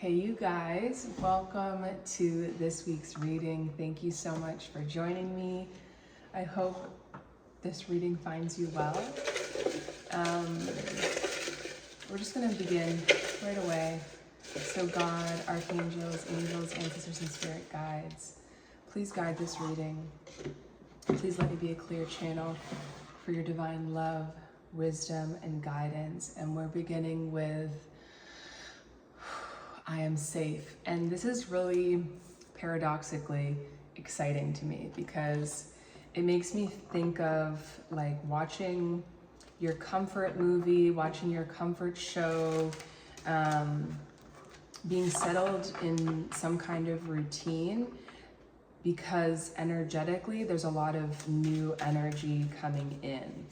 Hey you guys, welcome to this week's reading. Thank you so much for joining me. I hope this reading finds you well. We're just going to begin right away. So God, archangels, angels, ancestors, and spirit guides, please guide this reading. Please let it be a clear channel for your divine love, wisdom, and guidance. And we're beginning with I am safe. And this is really paradoxically exciting to me because it makes me think of like watching your comfort movie, watching your comfort show, being settled in some kind of routine, because energetically there's a lot of new energy coming in.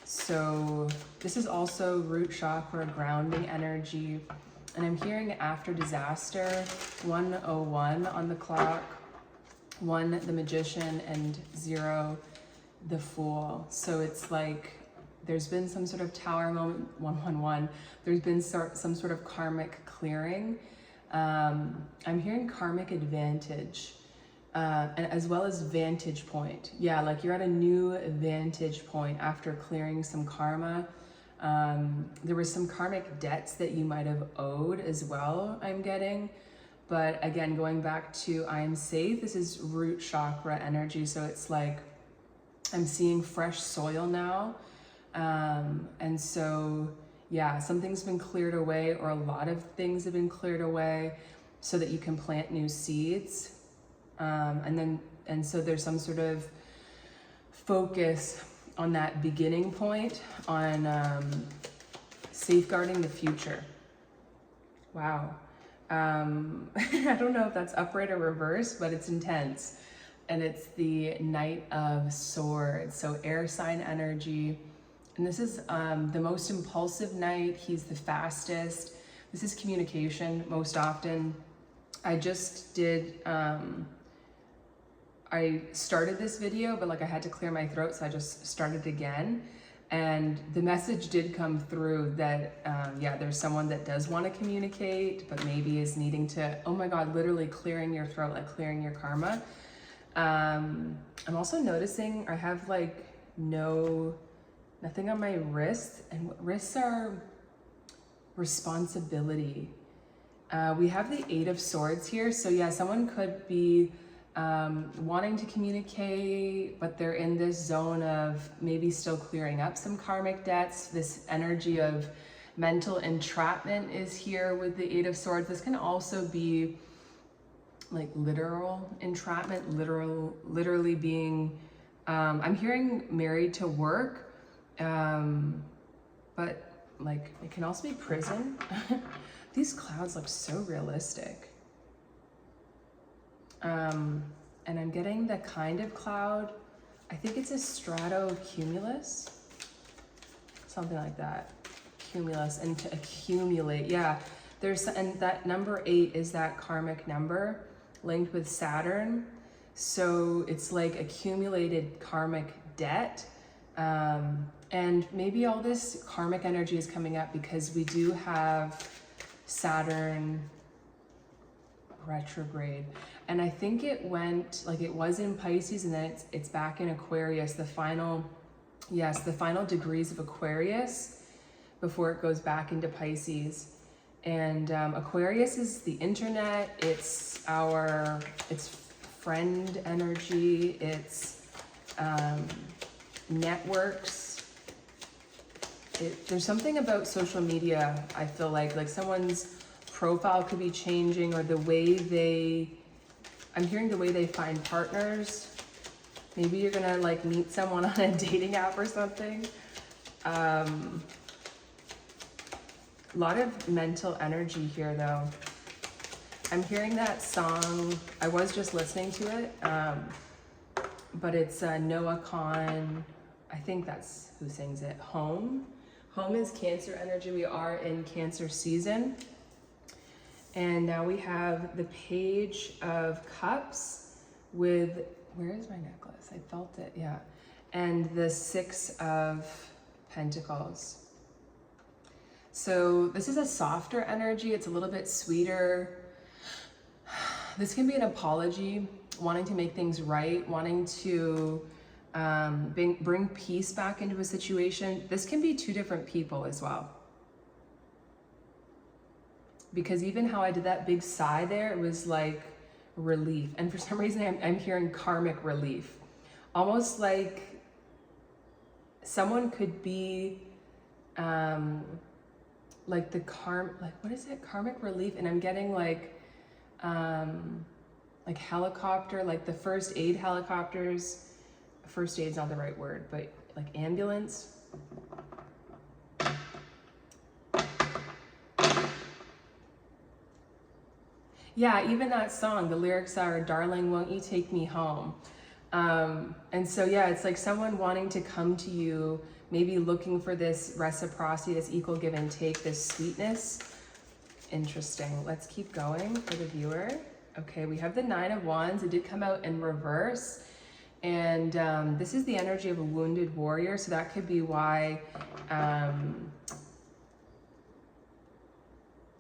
So this is also root chakra grounding energy. And I'm hearing after disaster, 101 on the clock, 1 the magician, and 0 the fool. So it's like there's been some sort of tower moment, 111. There's been some sort of karmic clearing. I'm hearing karmic advantage, and as well as vantage point. Yeah, like you're at a new vantage point after clearing some karma. There were some karmic debts that you might have owed as well, I'm getting. But again, going back to I am safe, this is root chakra energy. So it's like I'm seeing fresh soil now. And so, yeah, something's been cleared away, or a lot of things have been cleared away so that you can plant new seeds. And so there's some sort of focus on that beginning point, on safeguarding the future. Wow. I don't know if that's upright or reverse, but it's intense. And it's the Knight of Swords, so air sign energy. And this is the most impulsive knight. He's the fastest. This is communication most often. I just did... I started this video, but like I had to clear my throat, so I just started again. And the message did come through that, yeah, there's someone that does want to communicate, but maybe is needing to, oh my God, literally clearing your throat, like clearing your karma. I'm also noticing I have like nothing on my wrists, and wrists are responsibility. We have the 8 of Swords here. So yeah, someone could be wanting to communicate, but they're in this zone of maybe still clearing up some karmic debts. This energy of mental entrapment is here with the 8 of Swords. This can also be like literal entrapment, literally being, I'm hearing married to work, but like it can also be prison. These clouds look so realistic. And I'm getting the kind of cloud, I think it's a stratocumulus, something like that. Cumulus, and to accumulate, yeah. And that number 8 is that karmic number linked with Saturn. So it's like accumulated karmic debt. And maybe all this karmic energy is coming up because we do have Saturn retrograde. And I think it went, like it was in Pisces, and then it's back in Aquarius, the final degrees of Aquarius before it goes back into Pisces. And Aquarius is the internet, it's friend energy, it's networks. There's something about social media, I feel like someone's profile could be changing, or the way I'm hearing the way they find partners. Maybe you're gonna like meet someone on a dating app or something. A lot of mental energy here though. I'm hearing that song, I was just listening to it, but it's Noah Khan, I think that's who sings it, Home. Home is Cancer energy, we are in Cancer season. And now we have the Page of Cups with, where is my necklace? I felt it, yeah. And the 6 of Pentacles. So this is a softer energy. It's a little bit sweeter. This can be an apology, wanting to make things right, wanting to bring peace back into a situation. This can be two different people as well. Because even how I did that big sigh there, it was like relief. And for some reason, I'm hearing karmic relief. Almost like someone could be like what is it? Karmic relief. And I'm getting like helicopter, like the first aid helicopters. First aid's not the right word, but like ambulance. Yeah, even that song, the lyrics are, "Darling, won't you take me home?" And so, yeah, it's like someone wanting to come to you, maybe looking for this reciprocity, this equal give and take, this sweetness. Interesting. Let's keep going for the viewer. Okay, we have the Nine of Wands. It did come out in reverse. And this is the energy of a wounded warrior. So that could be why, I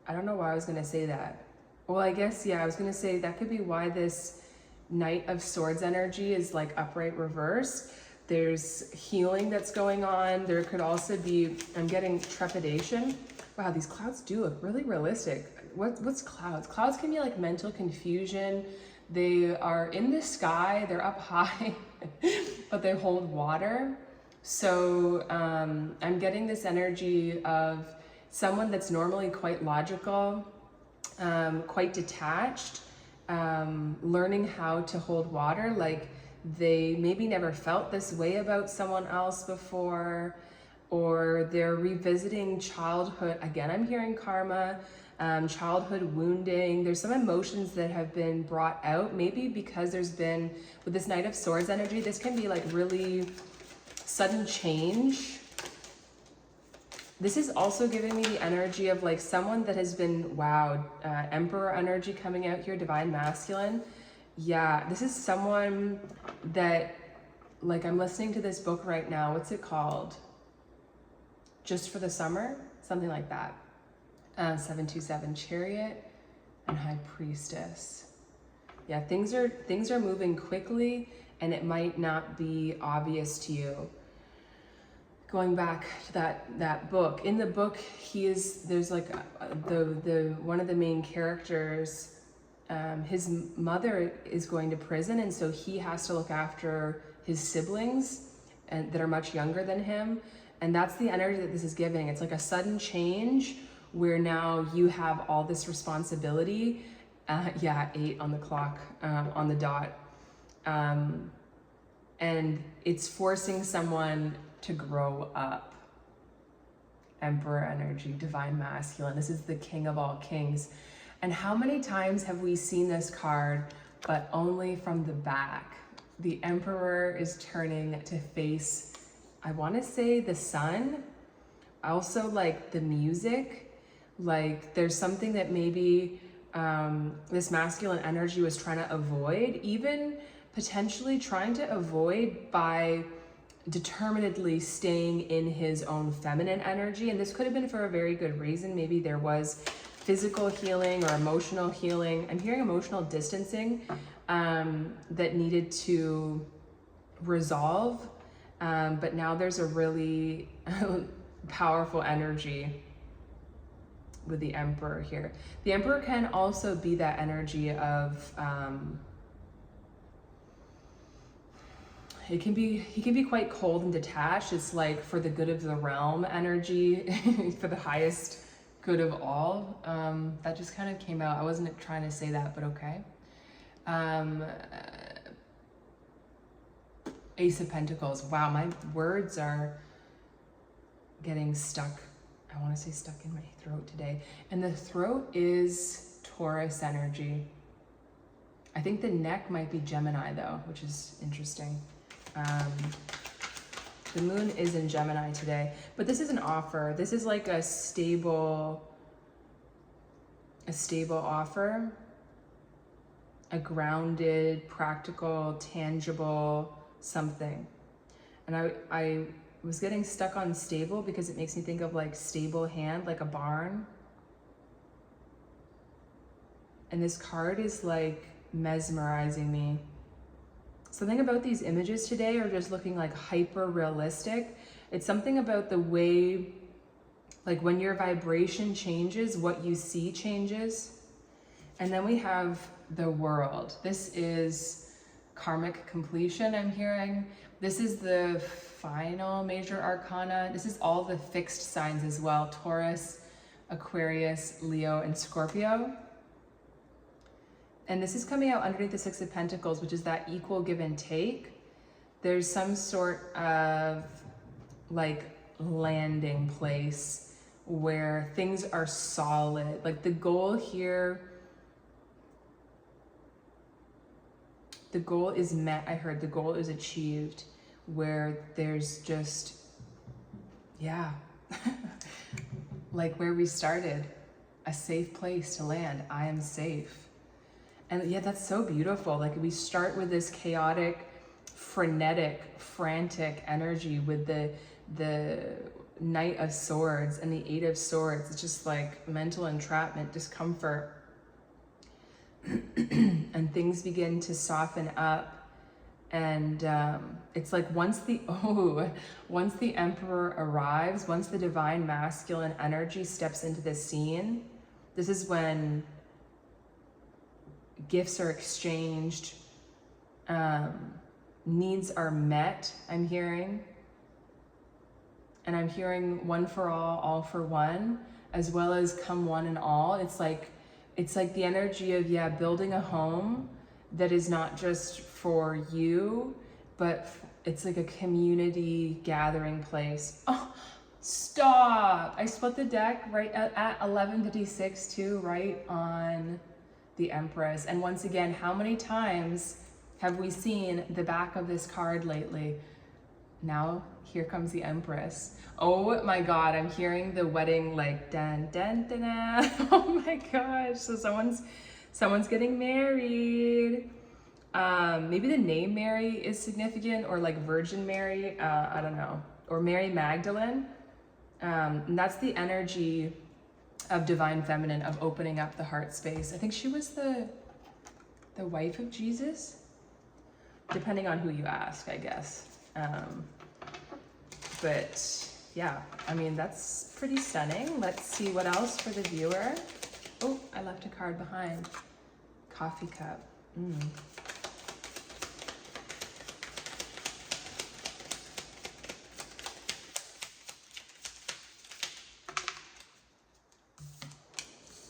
don't know why I was going to say that. Well, I guess, yeah, I was going to say that could be why this Knight of Swords energy is like upright reverse. There's healing that's going on. There could also be, I'm getting trepidation. Wow, these clouds do look really realistic. What's clouds? Clouds can be like mental confusion. They are in the sky, they're up high, but they hold water. So I'm getting this energy of someone that's normally quite logical, quite detached, learning how to hold water. Like they maybe never felt this way about someone else before, or they're revisiting childhood. Again, I'm hearing karma. Childhood wounding. There's some emotions that have been brought out, maybe because there's been, with this Knight of Swords energy, this can be like really sudden change. This is also giving me the energy of like someone that has been wowed. Emperor energy coming out here, divine masculine. Yeah, this is someone that, like, I'm listening to this book right now. What's it called? Just for the Summer? Something like that. 727 Chariot and High Priestess. Yeah, things are moving quickly, and it might not be obvious to you. Going back to that book. In the book, there's like the one of the main characters. His mother is going to prison, and so he has to look after his siblings and that are much younger than him. And that's the energy that this is giving. It's like a sudden change where now you have all this responsibility. Yeah, 8 on the clock, on the dot. And it's forcing someone to grow up. Emperor energy, divine masculine. This is the king of all kings. And how many times have we seen this card, but only from the back? The Emperor is turning to face, I want to say, the sun. Also, like the music. Like there's something that maybe this masculine energy was trying to avoid, even potentially trying to avoid by determinedly staying in his own feminine energy. And this could have been for a very good reason. Maybe there was physical healing or emotional healing. I'm hearing emotional distancing that needed to resolve. But now there's a really powerful energy with the Emperor here. The Emperor can also be that energy of he can be quite cold and detached. It's like for the good of the realm energy, for the highest good of all. That just kind of came out. I wasn't trying to say that, but okay. Ace of Pentacles. Wow, my words are getting stuck. I want to say stuck in my throat today. And the throat is Taurus energy. I think the neck might be Gemini though, which is interesting. The moon is in Gemini today, but this is an offer. This is like a stable offer, a grounded, practical, tangible something. And was getting stuck on stable because it makes me think of like stable hand, like a barn. And this card is like mesmerizing me. Something about these images today are just looking like hyper realistic. It's something about the way, like when your vibration changes, what you see changes. And then we have the World. This is karmic completion, I'm hearing. This is the final major arcana. This is all the fixed signs as well. Taurus, Aquarius, Leo, and Scorpio. And this is coming out underneath the Six of Pentacles, which is that equal give and take. There's some sort of like landing place where things are solid. Like the goal here, the goal is met. I heard the goal is achieved, where there's just, yeah, like where we started, a safe place to land. I am safe. And yeah, that's so beautiful. Like we start with this chaotic, frenetic, frantic energy with the Knight of Swords and the Eight of Swords. It's just like mental entrapment, discomfort. And things begin to soften up. And it's like once the Emperor arrives, once the divine masculine energy steps into the scene, this is when gifts are exchanged, needs are met, I'm hearing. And I'm hearing one for all for one, as well as come one and all. It's like the energy of, yeah, building a home that is not just for you, but it's like a community gathering place. Oh, stop! I split the deck right at 11:56 too, right on the Empress. And once again, how many times have we seen the back of this card lately? Now here comes the Empress. Oh my God, I'm hearing the wedding like dun dun dun dun. Oh my gosh, so someone's getting married. Maybe the name Mary is significant, or like Virgin Mary, I don't know, or Mary Magdalene. And that's the energy of divine feminine, of opening up the heart space. I think she was the wife of Jesus, depending on who you ask, I guess. But yeah, I mean, that's pretty stunning. Let's see what else for the viewer. Oh, I left a card behind. Coffee cup.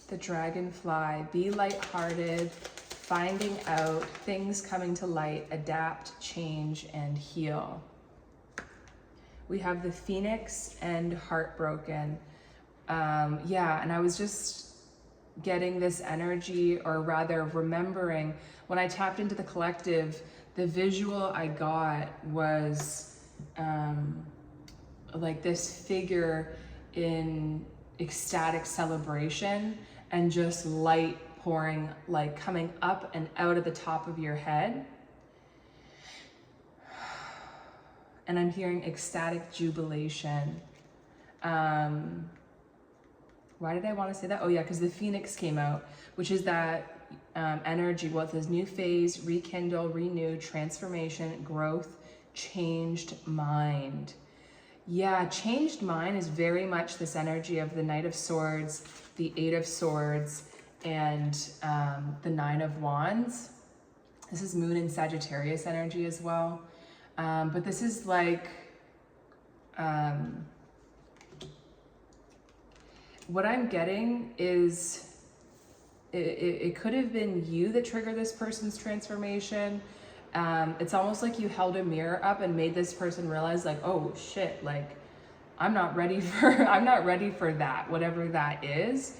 The dragonfly. Be lighthearted, finding out, things coming to light, adapt, change, and heal. We have the Phoenix and heartbroken. Yeah, and I was just getting this energy, or rather remembering when I tapped into the collective, the visual I got was like this figure in ecstatic celebration and just light pouring, like coming up and out of the top of your head. And I'm hearing ecstatic jubilation. Why did I want to say that? Oh yeah, because the Phoenix came out, which is that energy. Well, it says new phase, rekindle, renew, transformation, growth, changed mind. Yeah, changed mind is very much this energy of the Knight of Swords, the Eight of Swords, and the Nine of Wands. This is Moon and Sagittarius energy as well. But this is like, what I'm getting is, it could have been you that triggered this person's transformation. It's almost like you held a mirror up and made this person realize like, oh shit, like I'm not ready for that, whatever that is.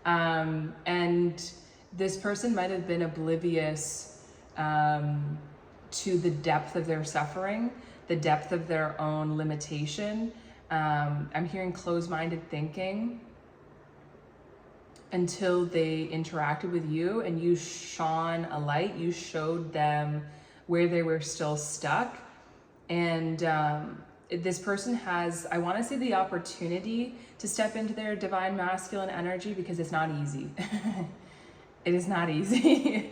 And this person might have been oblivious to the depth of their suffering, the depth of their own limitation. I'm hearing closed-minded thinking until they interacted with you and you shone a light, you showed them where they were still stuck. And this person has, I want to say, the opportunity to step into their divine masculine energy, because it's not easy. It is not easy.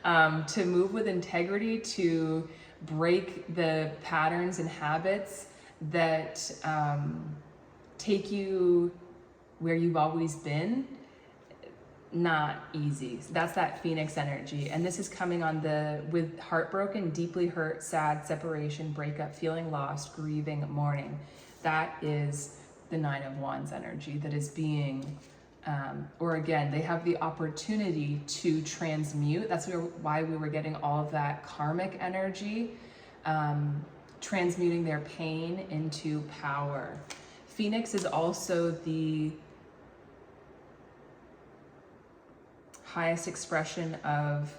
To move with integrity, to break the patterns and habits that take you where you've always been, not easy. So that's that Phoenix energy. And this is coming on with heartbroken, deeply hurt, sad, separation, breakup, feeling lost, grieving, mourning. That is the Nine of Wands energy that is being, or again, they have the opportunity to transmute. That's why we were getting all of that karmic energy, transmuting their pain into power. Phoenix is also the highest expression of,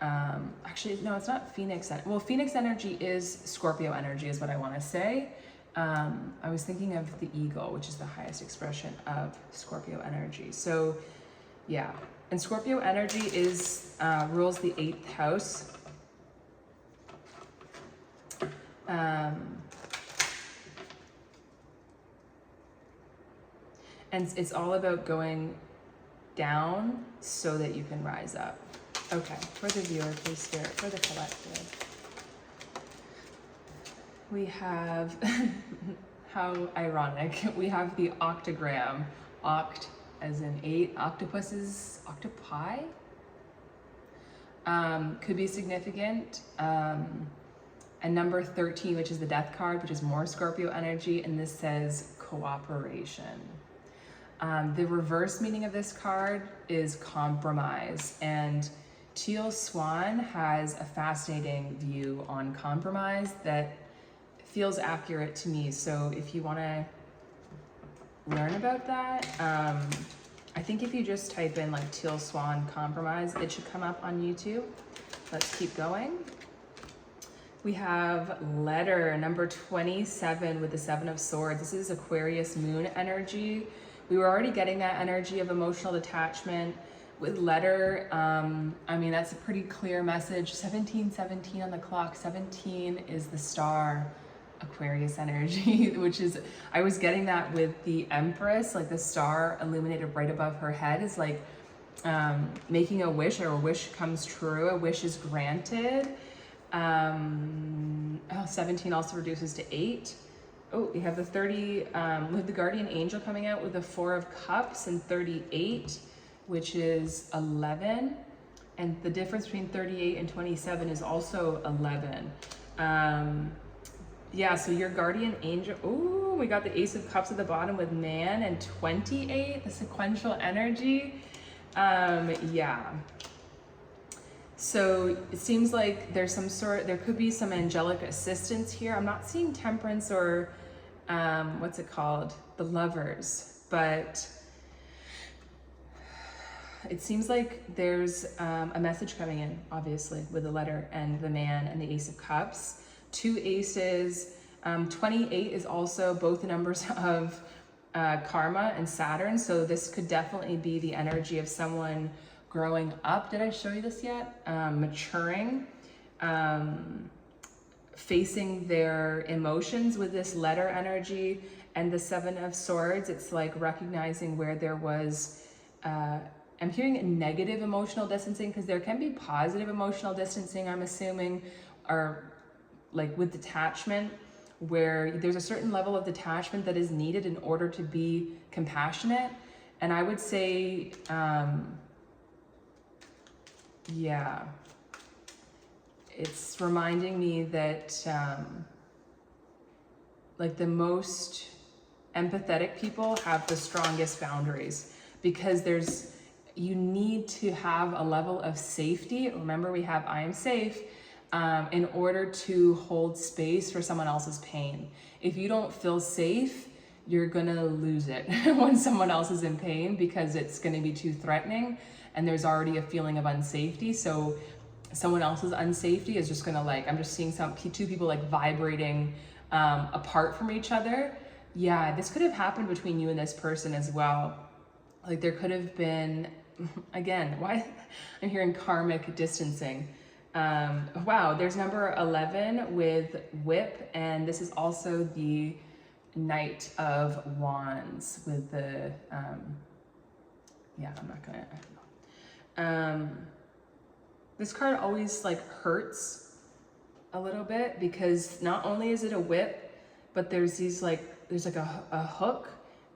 actually, no, it's not Phoenix. Well, Phoenix energy is Scorpio energy is what I want to say. I was thinking of the eagle, which is the highest expression of Scorpio energy. So yeah, and Scorpio energy is, rules the 8th house. And it's all about going down so that you can rise up. Okay, for the viewer, please spirit, for the collective. We have, how ironic, we have the octagram, oct as in 8, octopuses, octopi, could be significant. And number 13, which is the death card, which is more Scorpio energy, and this says cooperation. The reverse meaning of this card is compromise, and Teal Swan has a fascinating view on compromise that feels accurate to me. So if you want to learn about that, I think if you just type in like Teal Swan compromise, it should come up on YouTube. Let's keep going. We have letter number 27 with the 7 of Swords. This is Aquarius moon energy. We were already getting that energy of emotional detachment. With letter, I mean, that's a pretty clear message. 1717 on the clock. 17 is the star Aquarius energy, which is, I was getting that with the Empress, like the star illuminated right above her head is like making a wish, or a wish comes true, a wish is granted. 17 also reduces to 8. Oh, we have the 30, with the Guardian Angel coming out with the 4 of Cups, and 38, which is 11. And the difference between 38 and 27 is also 11. Yeah, so your Guardian Angel, oh, we got the Ace of Cups at the bottom with Man, and 28, the sequential energy. Yeah. So it seems like there's there could be some angelic assistance here. I'm not seeing Temperance or, what's it called? The Lovers, but it seems like there's a message coming in, obviously, with the letter and the Man and the Ace of Cups. 2 aces. 28 is also both the numbers of karma and Saturn. So this could definitely be the energy of someone growing up. Did I show you this yet? Maturing, facing their emotions with this letter energy and the 7 of Swords. It's like recognizing where there was, I'm hearing a negative emotional distancing, because there can be positive emotional distancing, I'm assuming, or like with detachment, where there's a certain level of detachment that is needed in order to be compassionate. And I would say, yeah, it's reminding me that like the most empathetic people have the strongest boundaries, because you need to have a level of safety. Remember, we have I am safe, in order to hold space for someone else's pain. If you don't feel safe, you're gonna lose it when someone else is in pain, because it's gonna be too threatening and there's already a feeling of unsafety. So someone else's unsafety is just gonna, like, I'm just seeing two people like vibrating apart from each other. Yeah, this could have happened between you and this person as well. Like there could have been, again, why I'm hearing karmic distancing. Wow, there's number 11 with whip, and this is also the Knight of Wands with the, yeah, I'm not gonna, I don't know. This card always like hurts a little bit because not only is it a whip, but there's these like, there's like a hook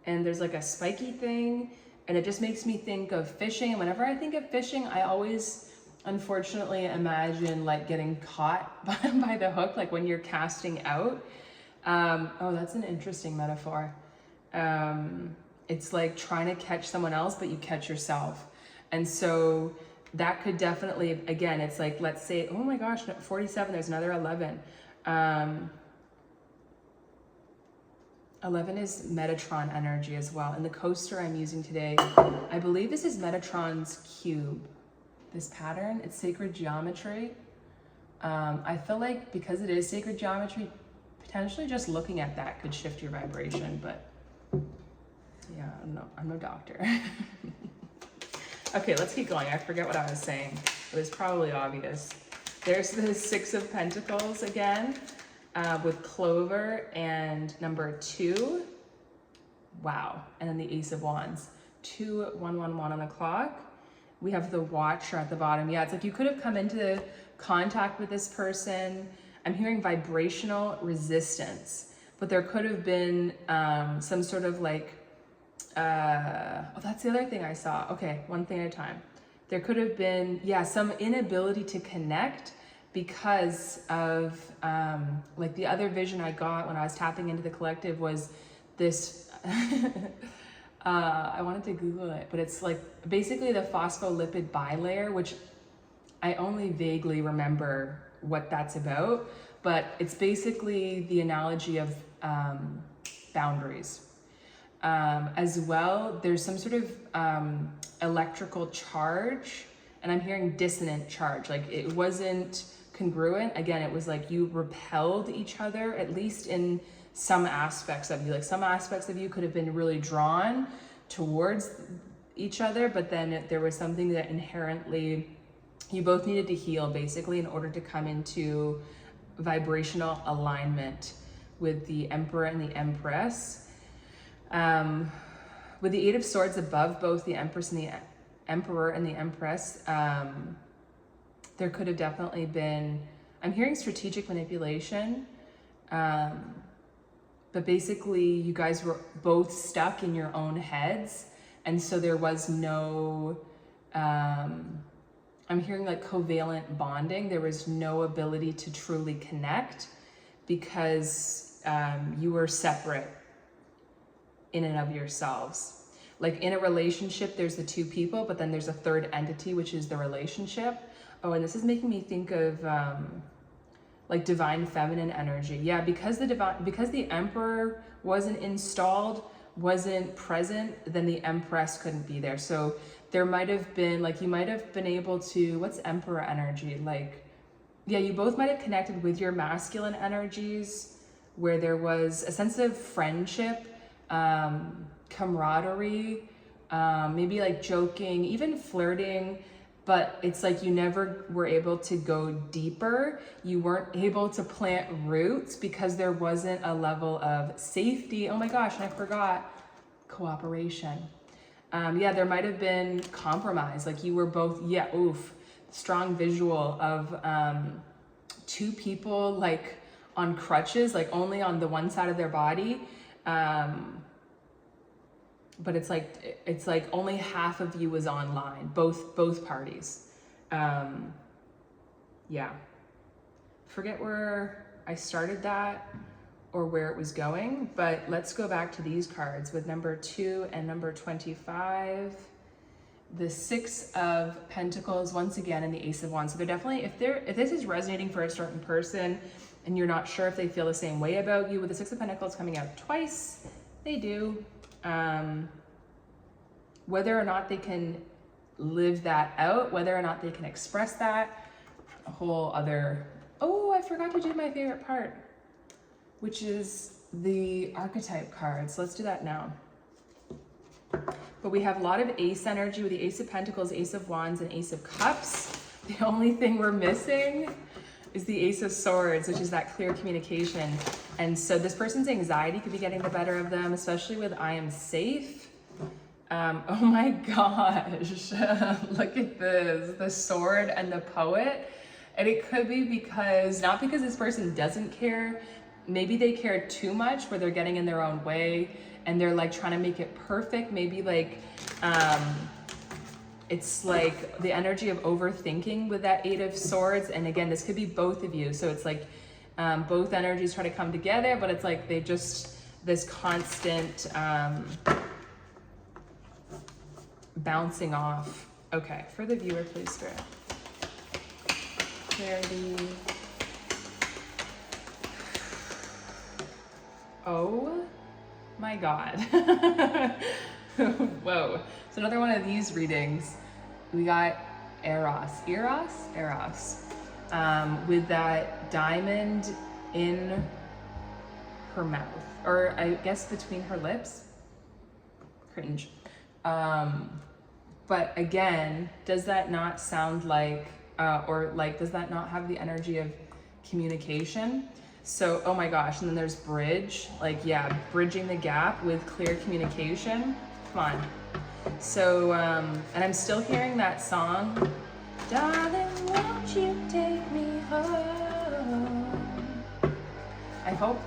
and there's like a spiky thing, and it just makes me think of fishing. And whenever I think of fishing, I always unfortunately imagine like getting caught by the hook, like when you're casting out. Oh, that's an interesting metaphor. It's like trying to catch someone else, but you catch yourself. And so that could definitely, again, it's like, let's say, oh my gosh, 47, there's another 11. 11 is Metatron energy as well. And the coaster I'm using today, I believe this is Metatron's cube. This pattern, it's sacred geometry. I feel like because it is sacred geometry, potentially just looking at that could shift your vibration, but yeah, I'm no doctor. Okay, let's keep going. I forget what I was saying. It was probably obvious. There's the Six of Pentacles again, with Clover and number 2. Wow. And then the Ace of Wands. 2, 1, 1, 1 on the clock. We have the Watcher at the bottom. Yeah, it's like you could have come into contact with this person. I'm hearing vibrational resistance, but there could have been some sort of like, oh, that's the other thing I saw. Okay, one thing at a time. There could have been, yeah, some inability to connect because of, like the other vision I got when I was tapping into the collective was this, I wanted to Google it, but it's like basically the phospholipid bilayer, which I only vaguely remember what that's about, but it's basically the analogy of boundaries. As well, there's some sort of electrical charge, and I'm hearing dissonant charge, like it wasn't congruent. Again, it was like you repelled each other, at least in some aspects of you. Like some aspects of you could have been really drawn towards each other, but then there was something that inherently you both needed to heal basically in order to come into vibrational alignment with the Emperor and the Empress. With the Eight of Swords above both the Empress and the Emperor and the Empress, there could have definitely been, I'm hearing strategic manipulation, but basically you guys were both stuck in your own heads, and so there was no, I'm hearing like covalent bonding. There was no ability to truly connect because you were separate in and of yourselves. Like in a relationship, there's the two people, but then there's a third entity, which is the relationship. Oh, and this is making me think of like divine feminine energy. Yeah, because the Emperor wasn't installed, wasn't present, then the Empress couldn't be there. So there might have been, like, you might have been able to, what's Emperor energy? Like, yeah, you both might have connected with your masculine energies where there was a sense of friendship, camaraderie, maybe like joking, even flirting, but it's like you never were able to go deeper. You weren't able to plant roots because there wasn't a level of safety. Oh my gosh, and I forgot cooperation. Yeah, there might have been compromise. Like you were both, yeah, oof, strong visual of two people like on crutches, like only on the one side of their body. But it's like only half of you was online, both parties. Yeah, forget where I started that or where it was going, but let's go back to these cards with number 2 and number 25. The Six of Pentacles once again, and the Ace of Wands. So they're definitely, if this is resonating for a certain person and you're not sure if they feel the same way about you, with the Six of Pentacles coming out twice, they do. Whether or not they can live that out, whether or not they can express that, a whole other, oh, I forgot to do my favorite part, which is the archetype cards. Let's do that now. But we have a lot of ace energy with the Ace of Pentacles, Ace of Wands, and Ace of Cups. The only thing we're missing is the Ace of Swords, which is that clear communication. And so this person's anxiety could be getting the better of them, especially with I am safe. Oh my gosh, look at this, the Sword and the Poet. And it could be because, not because this person doesn't care, maybe they care too much where they're getting in their own way and they're like trying to make it perfect. Maybe like, it's like the energy of overthinking with that Eight of Swords. And again, this could be both of you. So it's like both energies try to come together, but it's like they just, this constant bouncing off. Okay, for the viewer, please, Spirit. Clarity. Oh my God. Whoa. So another one of these readings, we got Eros, with that diamond in her mouth, or I guess between her lips. Cringe. But again, does that not sound like, or like, does that not have the energy of communication? So, oh my gosh, and then there's bridge, like, yeah, bridging the gap with clear communication. Come on. So, and I'm still hearing that song, darling, won't you take me home? I hope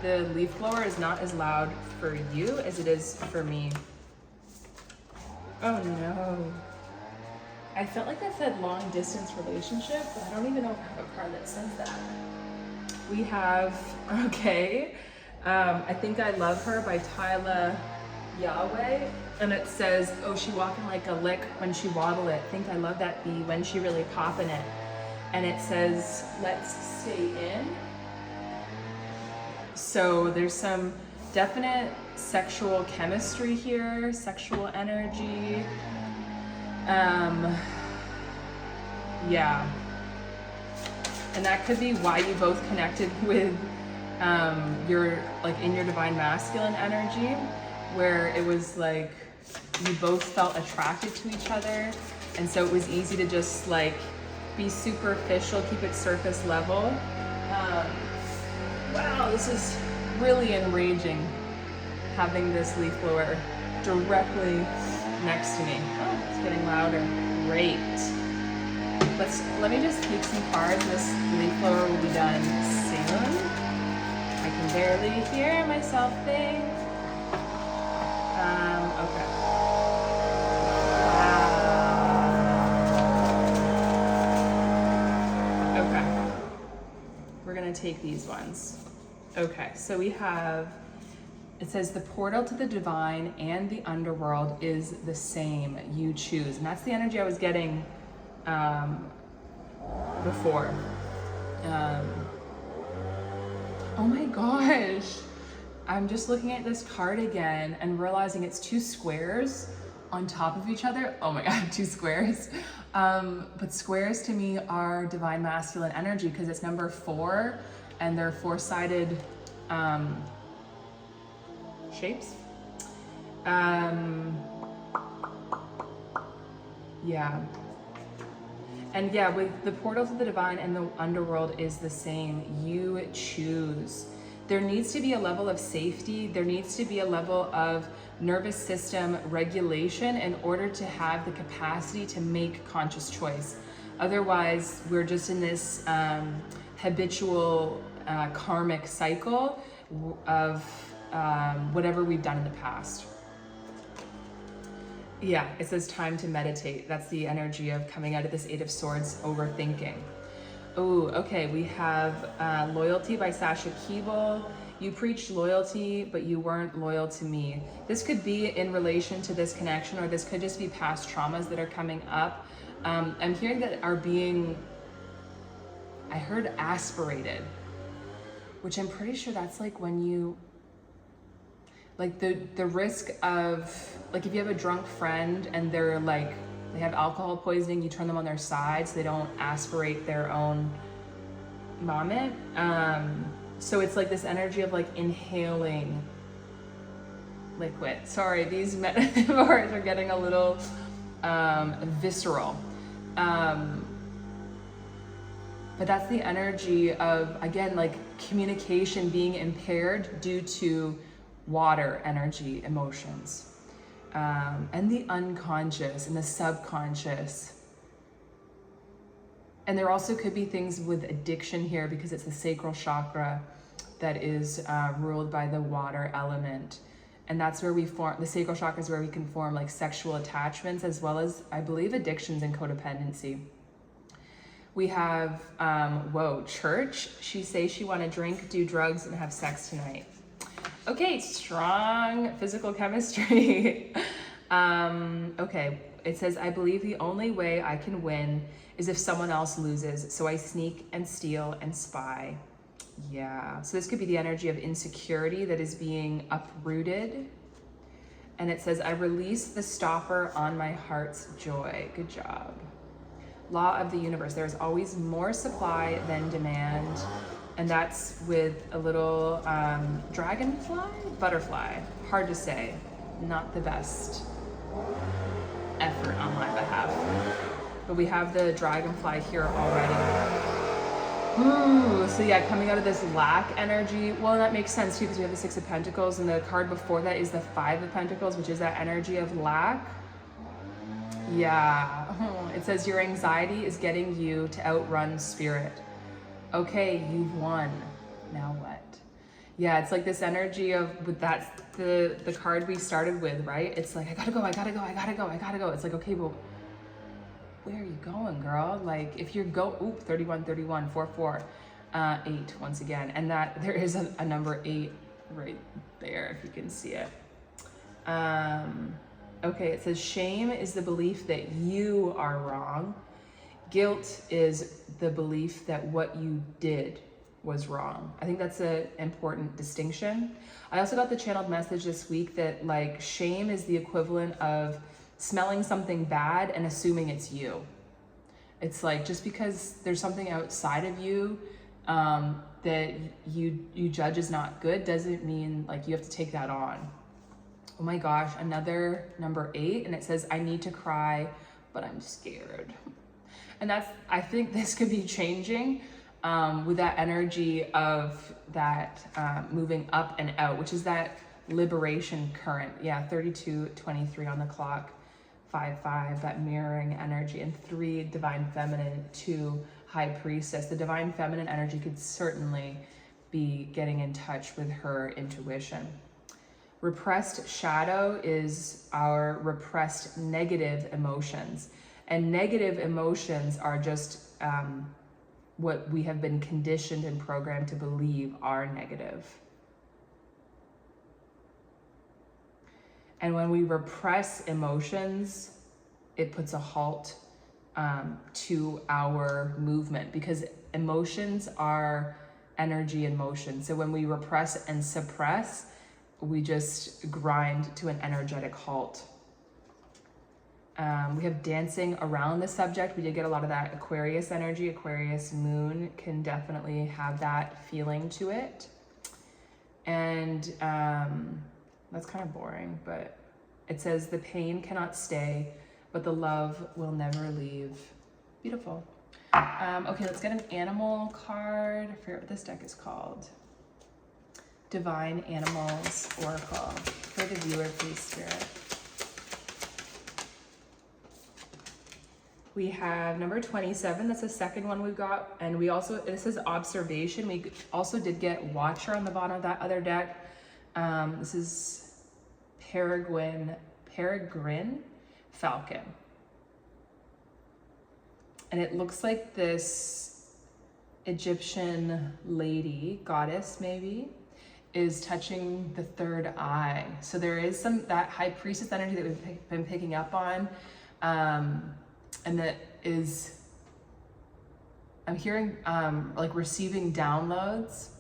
the leaf blower is not as loud for you as it is for me. Oh no. I felt like that said long distance relationship, but I don't even know if I have a card that says that. We have, okay, I Think I Love Her by Tyla Yahweh. And it says, oh, she walking like a lick when she waddle it. Think I love that bee when she really poppin' it. And it says, let's stay in. So there's some definite sexual chemistry here, sexual energy. Yeah. And that could be why you both connected with your, like in your divine masculine energy, where it was like you both felt attracted to each other. And so it was easy to just like be superficial, keep it surface level. Wow, this is really enraging, having this leaf blower directly next to me. Oh, it's getting louder. Great. Let me just take some cards. This leaf blower will be done soon. I can barely hear myself think. Okay. Wow. Okay. We're gonna take these ones. Okay, so we have, it says the portal to the divine and the underworld is the same. You choose. And that's the energy I was getting before. Oh my gosh. I'm just looking at this card again and realizing it's two squares on top of each other. Oh my God, two squares. But squares to me are divine masculine energy because it's number 4 and they're 4-sided shapes. Yeah. And yeah, with the portal to the divine and the underworld is the same. You choose. There needs to be a level of safety. There needs to be a level of nervous system regulation in order to have the capacity to make conscious choice. Otherwise, we're just in this habitual karmic cycle of whatever we've done in the past. Yeah, it says time to meditate. That's the energy of coming out of this Eight of Swords, overthinking. Oh, okay, we have Loyalty by Sasha Keeble. You preached loyalty, but you weren't loyal to me. This could be in relation to this connection, or this could just be past traumas that are coming up. I'm hearing that are being, I heard aspirated, which I'm pretty sure that's like when you, like the risk of, like if you have a drunk friend and they're like, they have alcohol poisoning, you turn them on their side so they don't aspirate their own vomit. So it's like this energy of like inhaling liquid. Sorry, these metaphors are getting a little visceral. But that's the energy of, again, like communication being impaired due to water energy, emotions. And the unconscious and the subconscious. And there also could be things with addiction here because it's the sacral chakra that is ruled by the water element. And that's where we form, the sacral chakra is where we can form like sexual attachments as well as, I believe, addictions and codependency. We have, church. She says she want to drink, do drugs, and have sex tonight. Okay, strong physical chemistry. Okay, it says, I believe the only way I can win is if someone else loses. So I sneak and steal and spy. Yeah, so this could be the energy of insecurity that is being uprooted. And it says, I release the stopper on my heart's joy. Good job. Law of the universe. There's always more supply than demand. And that's with a little dragonfly? Butterfly. Hard to say. Not the best effort on my behalf. But we have the dragonfly here already. Ooh, so yeah, coming out of this lack energy, well, that makes sense too because we have the Six of Pentacles and the card before that is the Five of Pentacles, which is that energy of lack. Yeah, it says your anxiety is getting you to outrun spirit. Okay, you've won. Now what? Yeah, it's like this energy of, but that's the card we started with, right? It's like, I gotta go, I gotta go, I gotta go, I gotta go. It's like, okay, well, where are you going, girl? Like if you're 31, 31, 4, 4, 8 once again. And that there is a number 8 right there, if you can see it. Okay, it says shame is the belief that you are wrong. Guilt is the belief that what you did was wrong. I think that's an important distinction. I also got the channeled message this week that like shame is the equivalent of smelling something bad and assuming it's you. It's like just because there's something outside of you that you judge is not good doesn't mean like you have to take that on. Oh my gosh, another number 8, and it says I need to cry, but I'm scared. And that's, I think this could be changing with that energy of that moving up and out, which is that liberation current. Yeah, 32:23 on the clock. 5/5, that mirroring energy, and 3 divine feminine, 2 high priestess. The divine feminine energy could certainly be getting in touch with her intuition. Repressed shadow is our repressed negative emotions, and negative emotions are just what we have been conditioned and programmed to believe are negative. And when we repress emotions, it puts a halt to our movement because emotions are energy in motion. So when we repress and suppress, we just grind to an energetic halt. We have dancing around the subject. We did get a lot of that Aquarius energy. Aquarius moon can definitely have that feeling to it. And that's kind of boring, but it says the pain cannot stay, but the love will never leave. Beautiful. Okay, let's get an animal card. I forget what this deck is called. Divine Animals Oracle. For the viewer, please, Spirit. We have number 27. That's the second one we've got. And we also, this is observation. We also did get Watcher on the bottom of that other deck. This is peregrine falcon. And it looks like this Egyptian lady, goddess maybe, is touching the third eye. So there is that high priestess energy that we've been picking up on. And that is, I'm hearing like receiving downloads,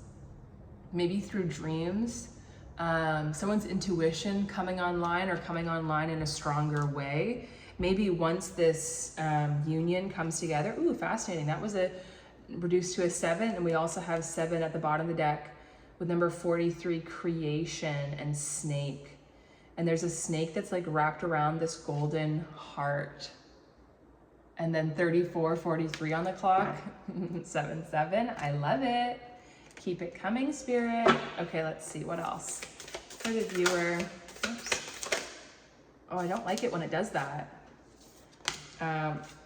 maybe through dreams. Someone's intuition coming online or coming online in a stronger way. Maybe once this union comes together. Ooh, fascinating. That was reduced to a 7. And we also have 7 at the bottom of the deck with number 43, creation and snake. And there's a snake that's like wrapped around this golden heart. And then 34:43 on the clock. 7:7. I love it. Keep it coming, Spirit. Okay, let's see what else. For the viewer. Oops. Oh, I don't like it when it does that.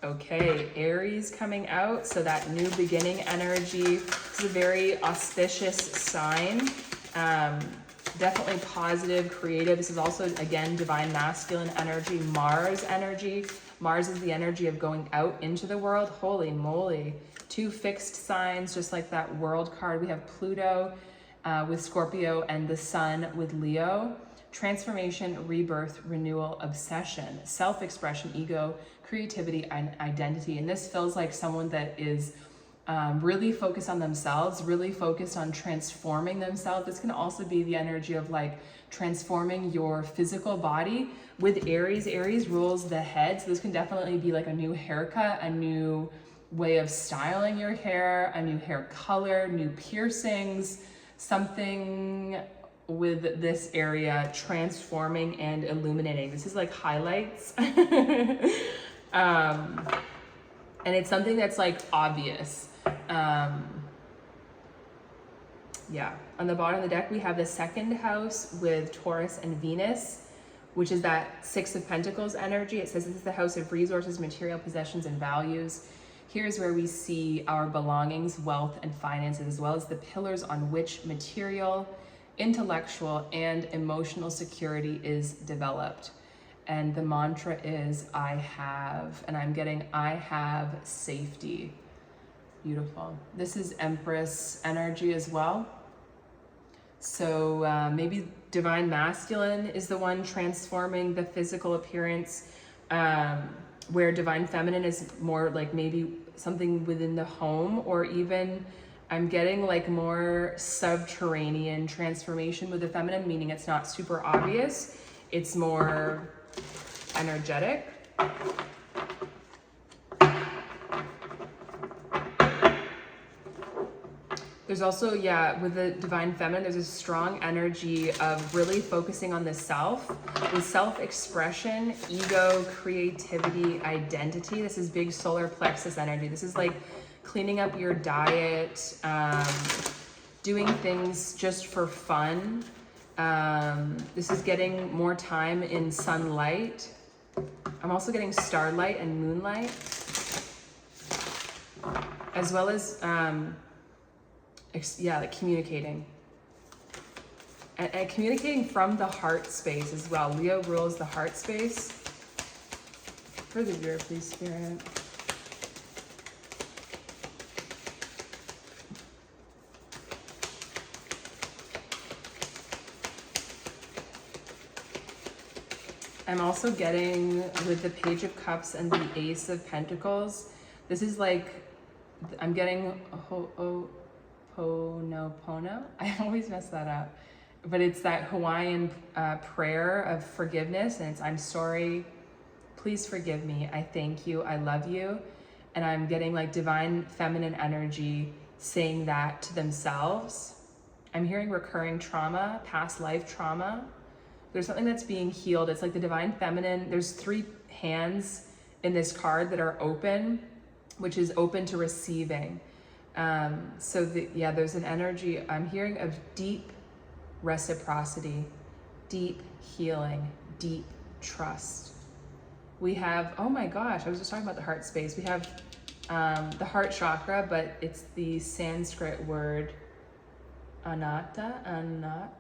Okay, Aries coming out. So that new beginning energy. This is a very auspicious sign. Definitely positive, creative. This is also, again, divine masculine energy, Mars energy. Mars is the energy of going out into the world. Holy moly. 2 fixed signs, just like that world card. We have Pluto with Scorpio and the Sun with Leo. Transformation, rebirth, renewal, obsession, self-expression, ego, creativity, and identity. And this feels like someone that is really focused on themselves, really focused on transforming themselves. This can also be the energy of like transforming your physical body. With Aries, Aries rules the head. So this can definitely be like a new haircut, a new way of styling your hair, a new hair color, new piercings, something with this area transforming and illuminating. This is like highlights. And it's something that's like obvious. Yeah, on the bottom of the deck, we have the 2nd house with Taurus and Venus, which is that 6 of Pentacles energy. It says this is the house of resources, material possessions, and values. Here's where we see our belongings, wealth, and finances, as well as the pillars on which material, intellectual, and emotional security is developed. And the mantra is, I have, and I'm getting, I have safety. Beautiful. This is Empress energy as well. So maybe divine masculine is the one transforming the physical appearance, where divine feminine is more like maybe something within the home, or even I'm getting like more subterranean transformation with the feminine, meaning it's not super obvious. It's more energetic. There's also, yeah, with the divine feminine, there's a strong energy of really focusing on the self, with self-expression, ego, creativity, identity. This is big solar plexus energy. This is like cleaning up your diet, doing things just for fun. This is getting more time in sunlight. I'm also getting starlight and moonlight, as well as, yeah, like communicating. And communicating from the heart space as well. Leo rules the heart space. For the viewer, please, Spirit. I'm also getting, with the Page of Cups and the Ace of Pentacles, this is like, I'm getting Ho'oponopono. I always mess that up. But it's that Hawaiian prayer of forgiveness, and it's, I'm sorry, please forgive me, I thank you, I love you. And I'm getting like divine feminine energy saying that to themselves. I'm hearing recurring trauma, past life trauma. There's something that's being healed. It's like the divine feminine. There's 3 hands in this card that are open, which is open to receiving. So yeah, there's an energy I'm hearing of deep reciprocity, deep healing, deep trust. We have, oh my gosh, I was just talking about the heart space. We have the heart chakra, but it's the Sanskrit word anatta,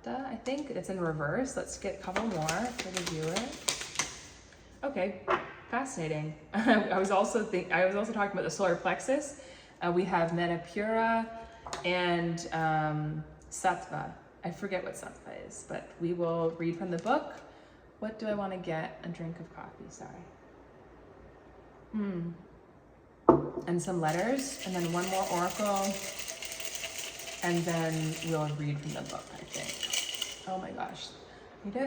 I think. It's in reverse. Let's get a couple more for the viewer. Okay, fascinating. I was also talking about the solar plexus. We have Manipura and Sattva. I forget what Sattva is, but we will read from the book. What do I want to get? A drink of coffee, sorry. And some letters, and then one more oracle, and then we'll read from the book, I think. Oh my gosh.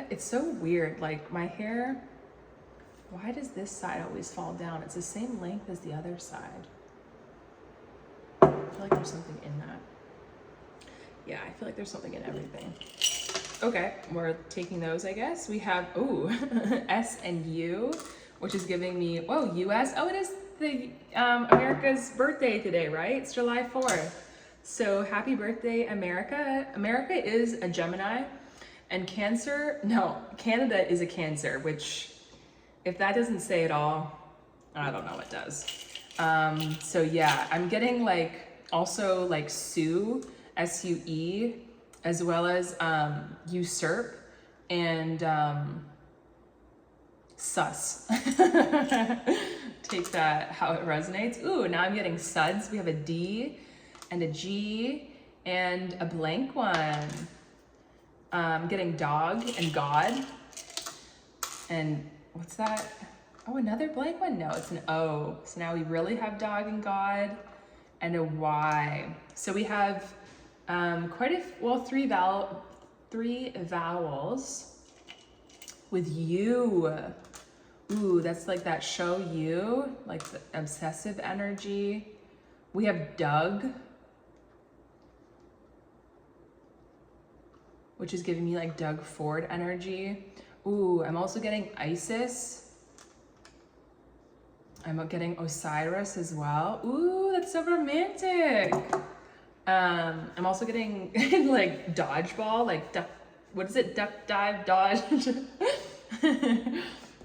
It's so weird. Like my hair, why does this side always fall down? It's the same length as the other side. I feel like there's something in that. Yeah, I feel like there's something in everything. Okay, we're taking those, I guess. We have, S and U, which is giving me, whoa, US. Oh, it is the America's birthday today, right? It's July 4th. So happy birthday, America. America is a Gemini, and Canada is a Cancer, which if that doesn't say it all, I don't know what does. So yeah, I'm getting like also like Sue, S-U-E, as well as usurp and sus. Take that how it resonates. Ooh, now I'm getting suds. We have a D and a G and a blank one. Getting dog and God. And what's that? Oh, another blank one? No, it's an O. So now we really have dog and God and a Y. So we have three vowels with you. Ooh, that's like that show you, like the obsessive energy. We have Doug, which is giving me like Doug Ford energy. Ooh, I'm also getting Isis. I'm getting Osiris as well. Ooh, that's so romantic. I'm also getting like dodgeball, like duck, what is it? Duck, dive, dodge.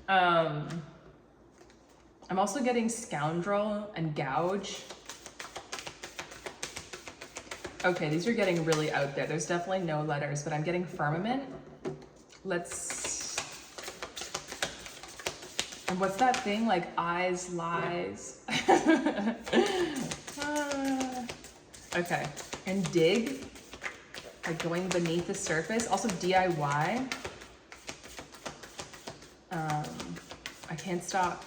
I'm also getting scoundrel and gouge. Okay, these are getting really out there. There's definitely no letters, but I'm getting firmament. And what's that thing? Like eyes, lies. Okay, and dig, like going beneath the surface. Also DIY. I can't stop.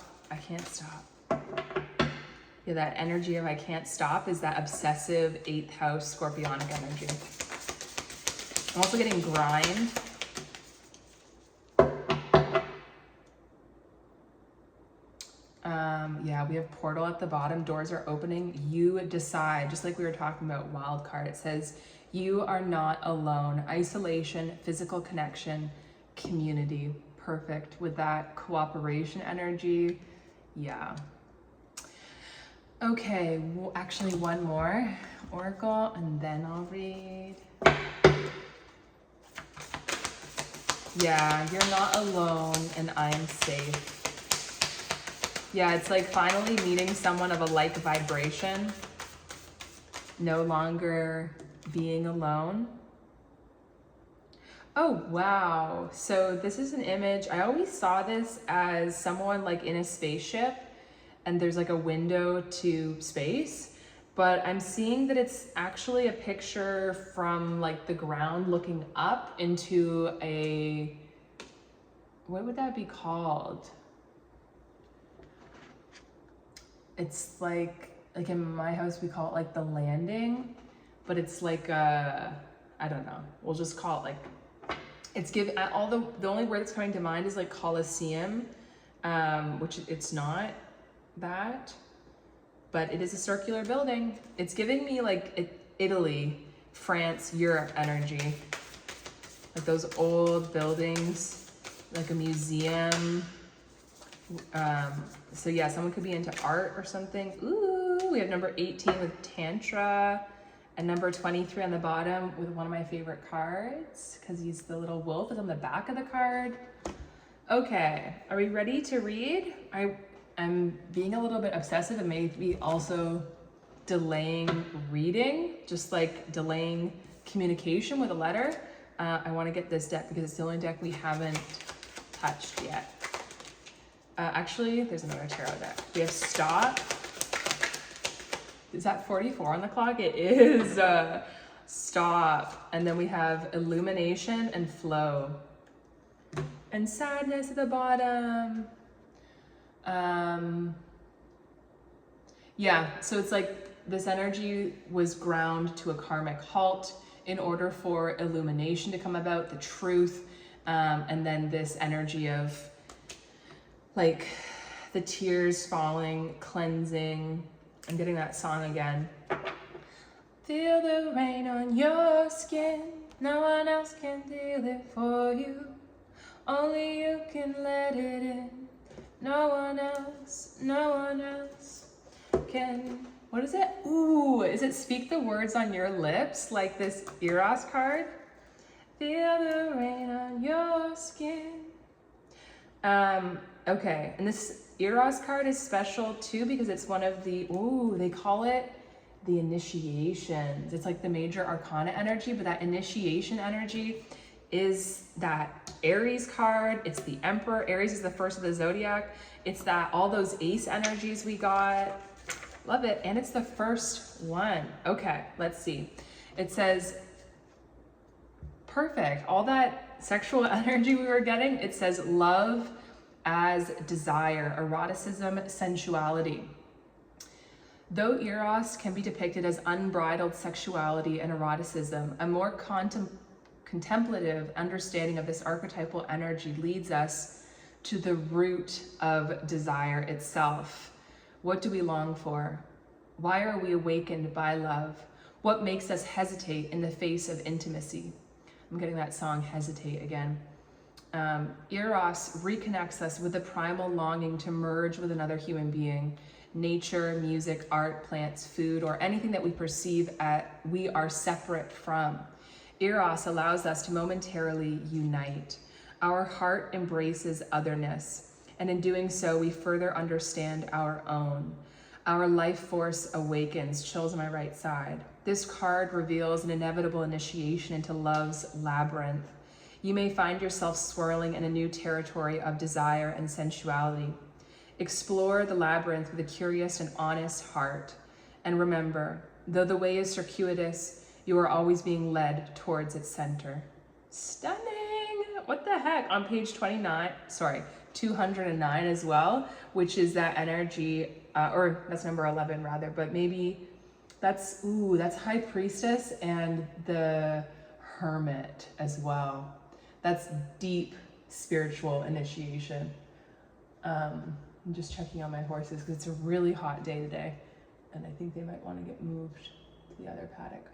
Yeah, that energy of I can't stop is that obsessive 8th house scorpionic energy. I'm also getting grind. Yeah, we have portal at the bottom. Doors are opening. You decide, just like we were talking about wild card. It says you are not alone. Isolation, physical connection, community. Perfect with that cooperation energy. Yeah. Okay, well, actually one more oracle and then I'll read. Yeah, you're not alone and I am safe. Yeah, it's like finally meeting someone of a like vibration. No longer being alone. Oh, wow. So this is an image. I always saw this as someone like in a spaceship and there's like a window to space, but I'm seeing that it's actually a picture from like the ground looking up into a, what would that be called? It's like in my house, we call it like the landing, but it's like I don't know. We'll just call it like, it's given, the only word that's coming to mind is like Colosseum, which it's not that, but it is a circular building. It's giving me like Italy, France, Europe energy. Like those old buildings, like a museum. So yeah, someone could be into art or something. Ooh, we have number 18 with Tantra and number 23 on the bottom with one of my favorite cards because he's the little wolf is on the back of the card. Okay, are we ready to read? I'm being a little bit obsessive and maybe also delaying reading, just like delaying communication with a letter. I want to get this deck because it's the only deck we haven't touched yet. Actually, there's another tarot deck. We have Stop. Is that 44 on the clock? It is. Stop. And then we have Illumination and Flow. And Sadness at the bottom. Yeah, so it's like this energy was ground to a karmic halt in order for illumination to come about, the truth, and then this energy of like the tears falling, cleansing. I'm getting that song again. Feel the rain on your skin. No one else can feel it for you. Only you can let it in. no one else can, what is it? Ooh, is it speak the words on your lips, like this Eros card? Feel the rain on your skin. Okay, and this Eros card is special too because it's one of the, ooh, they call it the initiations. It's like the major arcana energy, but that initiation energy is that Aries card. It's the Emperor. Aries is the first of the zodiac. It's that all those ace energies we got. Love it. And it's the first one. Okay, let's see. It says, perfect. All that sexual energy we were getting, it says love as desire, eroticism, sensuality. Though Eros can be depicted as unbridled sexuality and eroticism, a more contemplative understanding of this archetypal energy leads us to the root of desire itself. What do we long for? Why are we awakened by love? What makes us hesitate in the face of intimacy? I'm getting that song Hesitate again. Eros reconnects us with the primal longing to merge with another human being. Nature, music, art, plants, food, or anything that we perceive we are separate from. Eros allows us to momentarily unite. Our heart embraces otherness, and in doing so, we further understand our own. Our life force awakens. Chills on my right side. This card reveals an inevitable initiation into love's labyrinth. You may find yourself swirling in a new territory of desire and sensuality. Explore the labyrinth with a curious and honest heart. And remember, though the way is circuitous, you are always being led towards its center. Stunning! What the heck? On page 209 as well, which is that energy, or that's number 11 rather, but maybe that's High Priestess and the Hermit as well. That's deep spiritual initiation. I'm just checking on my horses because it's a really hot day today, and I think they might want to get moved to the other paddock.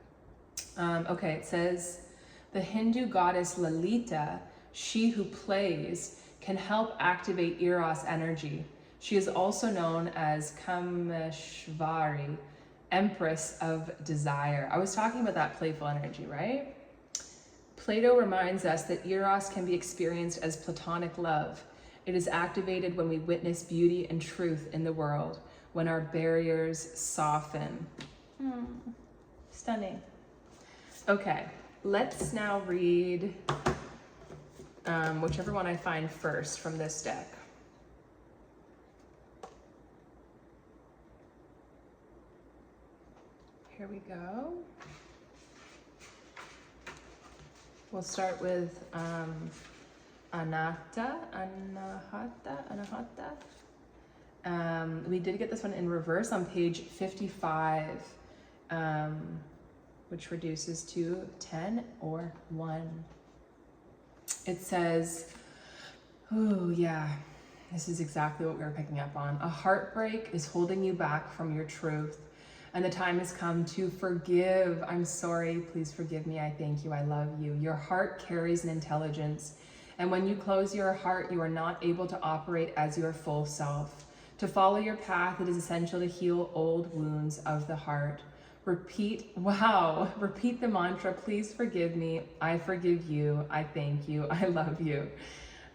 Okay, it says, the Hindu goddess Lalita, she who plays, can help activate Eros energy. She is also known as Kameshvari, Empress of Desire. I was talking about that playful energy, right? Plato reminds us that Eros can be experienced as platonic love. It is activated when we witness beauty and truth in the world, when our barriers soften. Stunning. Okay, let's now read whichever one I find first from this deck. Here we go. We'll start with Anahata. We did get this one in reverse on page 55, which reduces to 10 or 1. It says, oh yeah, this is exactly what we were picking up on. A heartbreak is holding you back from your truth, and the time has come to forgive. I'm sorry, please forgive me, I thank you, I love you. Your heart carries an intelligence, and when you close your heart, you are not able to operate as your full self. To follow your path, it is essential to heal old wounds of the heart. Repeat the mantra, please forgive me, I forgive you, I thank you, I love you.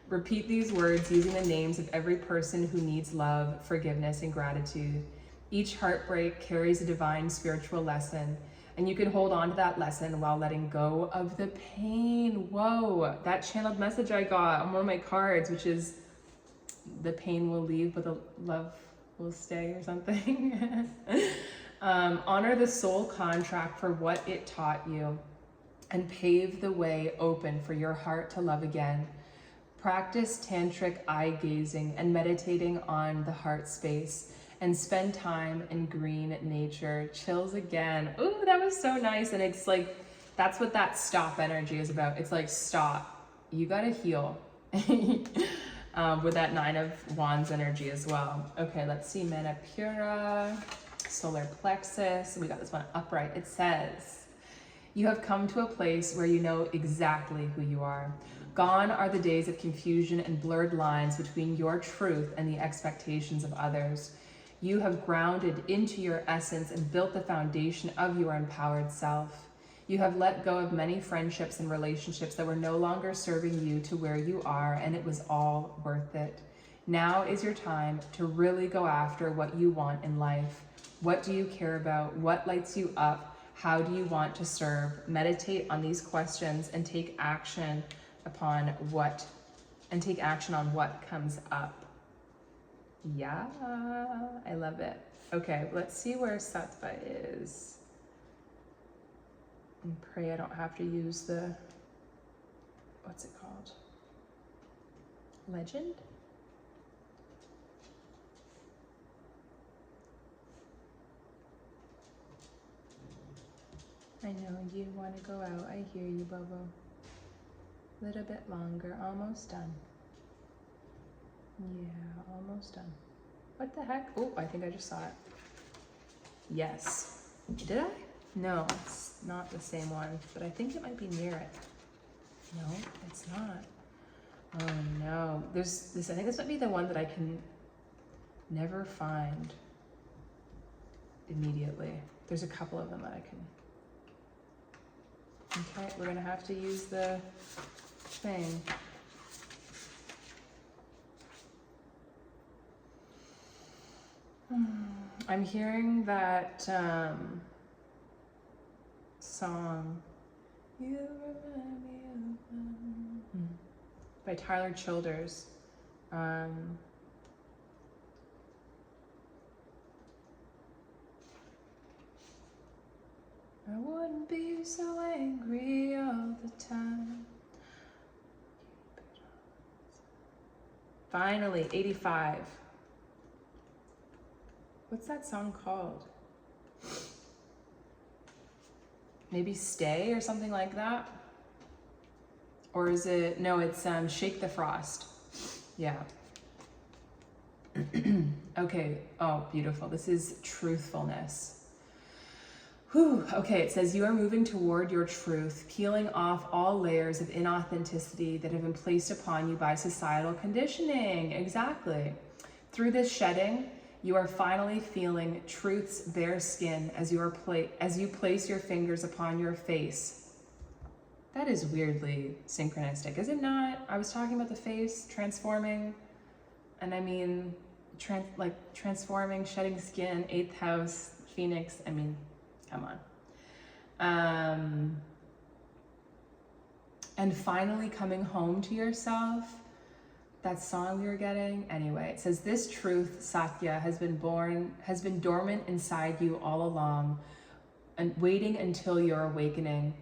Repeat these words using the names of every person who needs love, forgiveness, and gratitude. Each heartbreak carries a divine spiritual lesson, and you can hold on to that lesson while letting go of the pain. Whoa, that channeled message I got on one of my cards, which is the pain will leave, but the love will stay or something. Honor the soul contract for what it taught you and pave the way open for your heart to love again. Practice tantric eye gazing and meditating on the heart space, and spend time in green nature. Chills again. Ooh, that was so nice. And it's like, that's what that stop energy is about. It's like, stop, you gotta heal. With that 9 of Wands energy as well. Okay, let's see, Manipura, solar plexus. We got this one upright. It says, you have come to a place where you know exactly who you are. Gone are the days of confusion and blurred lines between your truth and the expectations of others. You have grounded into your essence and built the foundation of your empowered self. You have let go of many friendships and relationships that were no longer serving you to where you are, and it was all worth it. Now is your time to really go after what you want in life. What do you care about? What lights you up? How do you want to serve? Meditate on these questions and take action on what comes up. Yeah, I love it. Okay, let's see where Sattva is. And pray I don't have to use the, what's it called? Legend? I know you want to go out. I hear you, Bobo. A little bit longer. Almost done. Yeah, almost done. What the heck? Oh, I think I just saw it. Yes. Did I? No, it's not the same one, but I think it might be near it. No, it's not. Oh no. There's this, I think this might be the one that I can never find immediately. There's a couple of them that I can. Okay, we're gonna have to use the thing. I'm hearing that song, You Remind Me of by Tyler Childers. I wouldn't be so angry all the time. Finally, 85. What's that song called? Maybe Stay or something like that? Or is it, no, it's Shake the Frost. Yeah. Okay, oh, beautiful. This is truthfulness. Whew. Okay, it says you are moving toward your truth, peeling off all layers of inauthenticity that have been placed upon you by societal conditioning. Exactly. Through this shedding, you are finally feeling truth's bare skin as you place your fingers upon your face. That is weirdly synchronistic, is it not? I was talking about the face transforming, and I mean, transforming, shedding skin, 8th house, Phoenix. I mean, come on. And finally coming home to yourself. That song we were getting. Anyway, it says this truth, Satya, has been dormant inside you all along, and waiting until your awakening.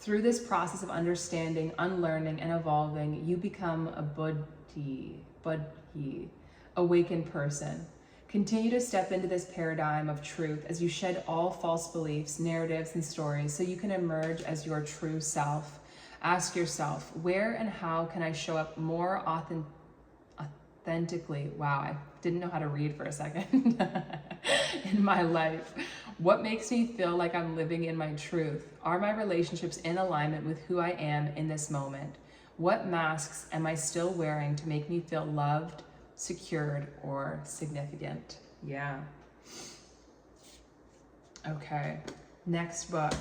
Through this process of understanding, unlearning, and evolving, you become a buddhi, awakened person. Continue to step into this paradigm of truth as you shed all false beliefs, narratives, and stories so you can emerge as your true self. Ask yourself, where and how can I show up more authentically? Wow, I didn't know how to read for a second. In my life. What makes me feel like I'm living in my truth? Are my relationships in alignment with who I am in this moment? What masks am I still wearing to make me feel loved, secured, or significant? Yeah. Okay, next book.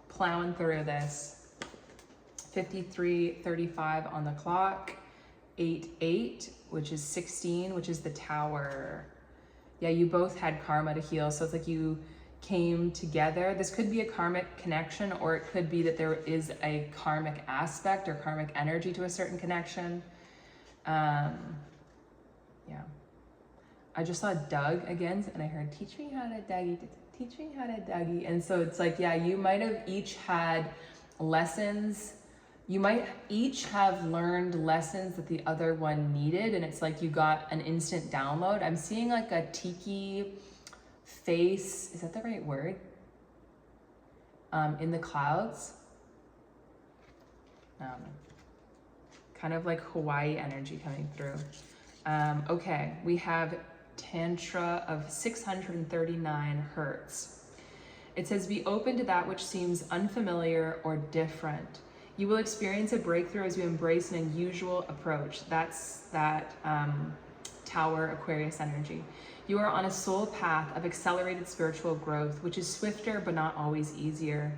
Plowing through this. 53:35 on the clock. 8:8, which is 16, which is the Tower. Yeah, you both had karma to heal, so it's like you came together. This could be a karmic connection, or it could be that there is a karmic aspect or karmic energy to a certain connection. Yeah. I just saw Doug again, and I heard, teach me how to Dougie, teach me how to Dougie. And so it's like, yeah, you might have each had lessons. You might each have learned lessons that the other one needed, and it's like you got an instant download. I'm seeing like a tiki face, is that the right word? In the clouds. Kind of like Hawaii energy coming through. Okay, we have Tantra of 639 hertz. It says, be open to that which seems unfamiliar or different. You will experience a breakthrough as you embrace an unusual approach. That's that Tower Aquarius energy. You are on a soul path of accelerated spiritual growth, which is swifter but not always easier.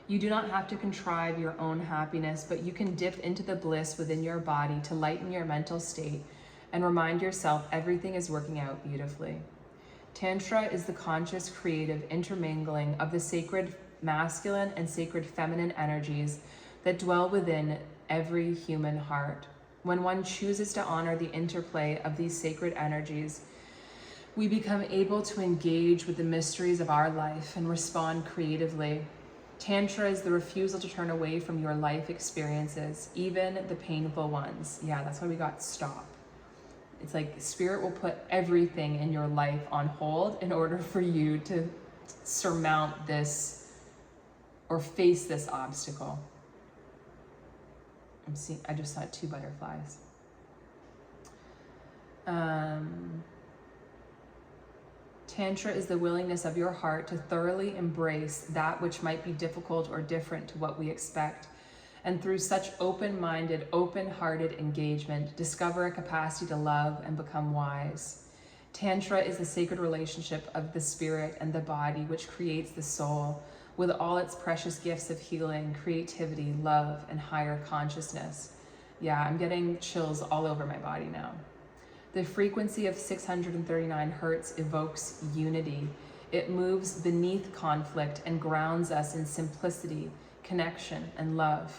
You do not have to contrive your own happiness, but you can dip into the bliss within your body to lighten your mental state and remind yourself everything is working out beautifully. Tantra is the conscious, creative intermingling of the sacred masculine and sacred feminine energies that dwell within every human heart. When one chooses to honor the interplay of these sacred energies, we become able to engage with the mysteries of our life and respond creatively. Tantra is the refusal to turn away from your life experiences, even the painful ones. Yeah, that's why we got stop. It's like spirit will put everything in your life on hold in order for you to surmount this or face this obstacle. I just saw 2 butterflies. Tantra is the willingness of your heart to thoroughly embrace that which might be difficult or different to what we expect. And through such open-minded, open-hearted engagement, discover a capacity to love and become wise. Tantra is the sacred relationship of the spirit and the body, which creates the soul with all its precious gifts of healing, creativity, love, and higher consciousness. Yeah, I'm getting chills all over my body now. The frequency of 639 hertz evokes unity. It moves beneath conflict and grounds us in simplicity, connection, and love.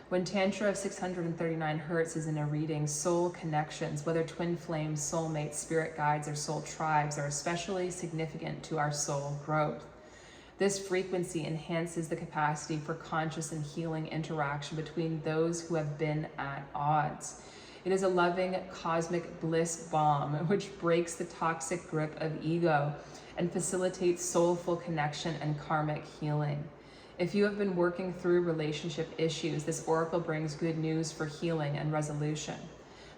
When Tantra of 639 hertz is in a reading, soul connections, whether twin flames, soulmates, spirit guides, or soul tribes, are especially significant to our soul growth. This frequency enhances the capacity for conscious and healing interaction between those who have been at odds. It is a loving cosmic bliss bomb which breaks the toxic grip of ego and facilitates soulful connection and karmic healing. If you have been working through relationship issues, this oracle brings good news for healing and resolution.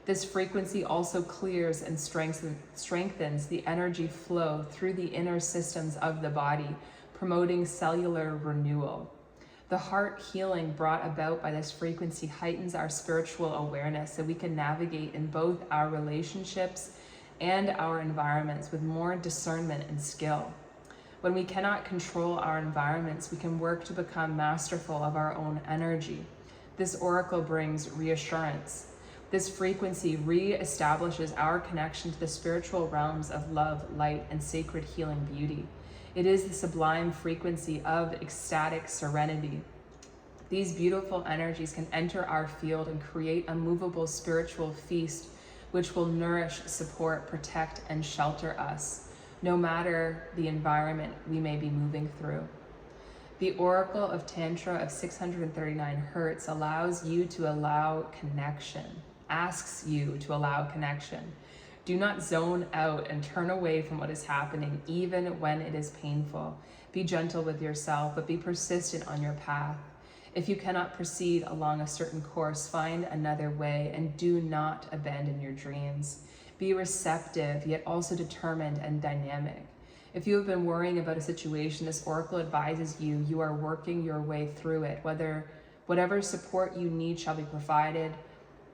This frequency also clears and strengthens the energy flow through the inner systems of the body, promoting cellular renewal. The heart healing brought about by this frequency heightens our spiritual awareness so we can navigate in both our relationships and our environments with more discernment and skill. When we cannot control our environments, we can work to become masterful of our own energy. This oracle brings reassurance. This frequency re-establishes our connection to the spiritual realms of love, light, and sacred healing beauty. It is the sublime frequency of ecstatic serenity. These beautiful energies can enter our field and create a movable spiritual feast which will nourish, support, protect, and shelter us, no matter the environment we may be moving through. The Oracle of Tantra of 639 hertz allows you to allow connection, asks you to allow connection. Do not zone out and turn away from what is happening, even when it is painful. Be gentle with yourself, but be persistent on your path. If you cannot proceed along a certain course, find another way and do not abandon your dreams. Be receptive, yet also determined and dynamic. If you have been worrying about a situation, this oracle advises you are working your way through it. Whatever support you need shall be provided,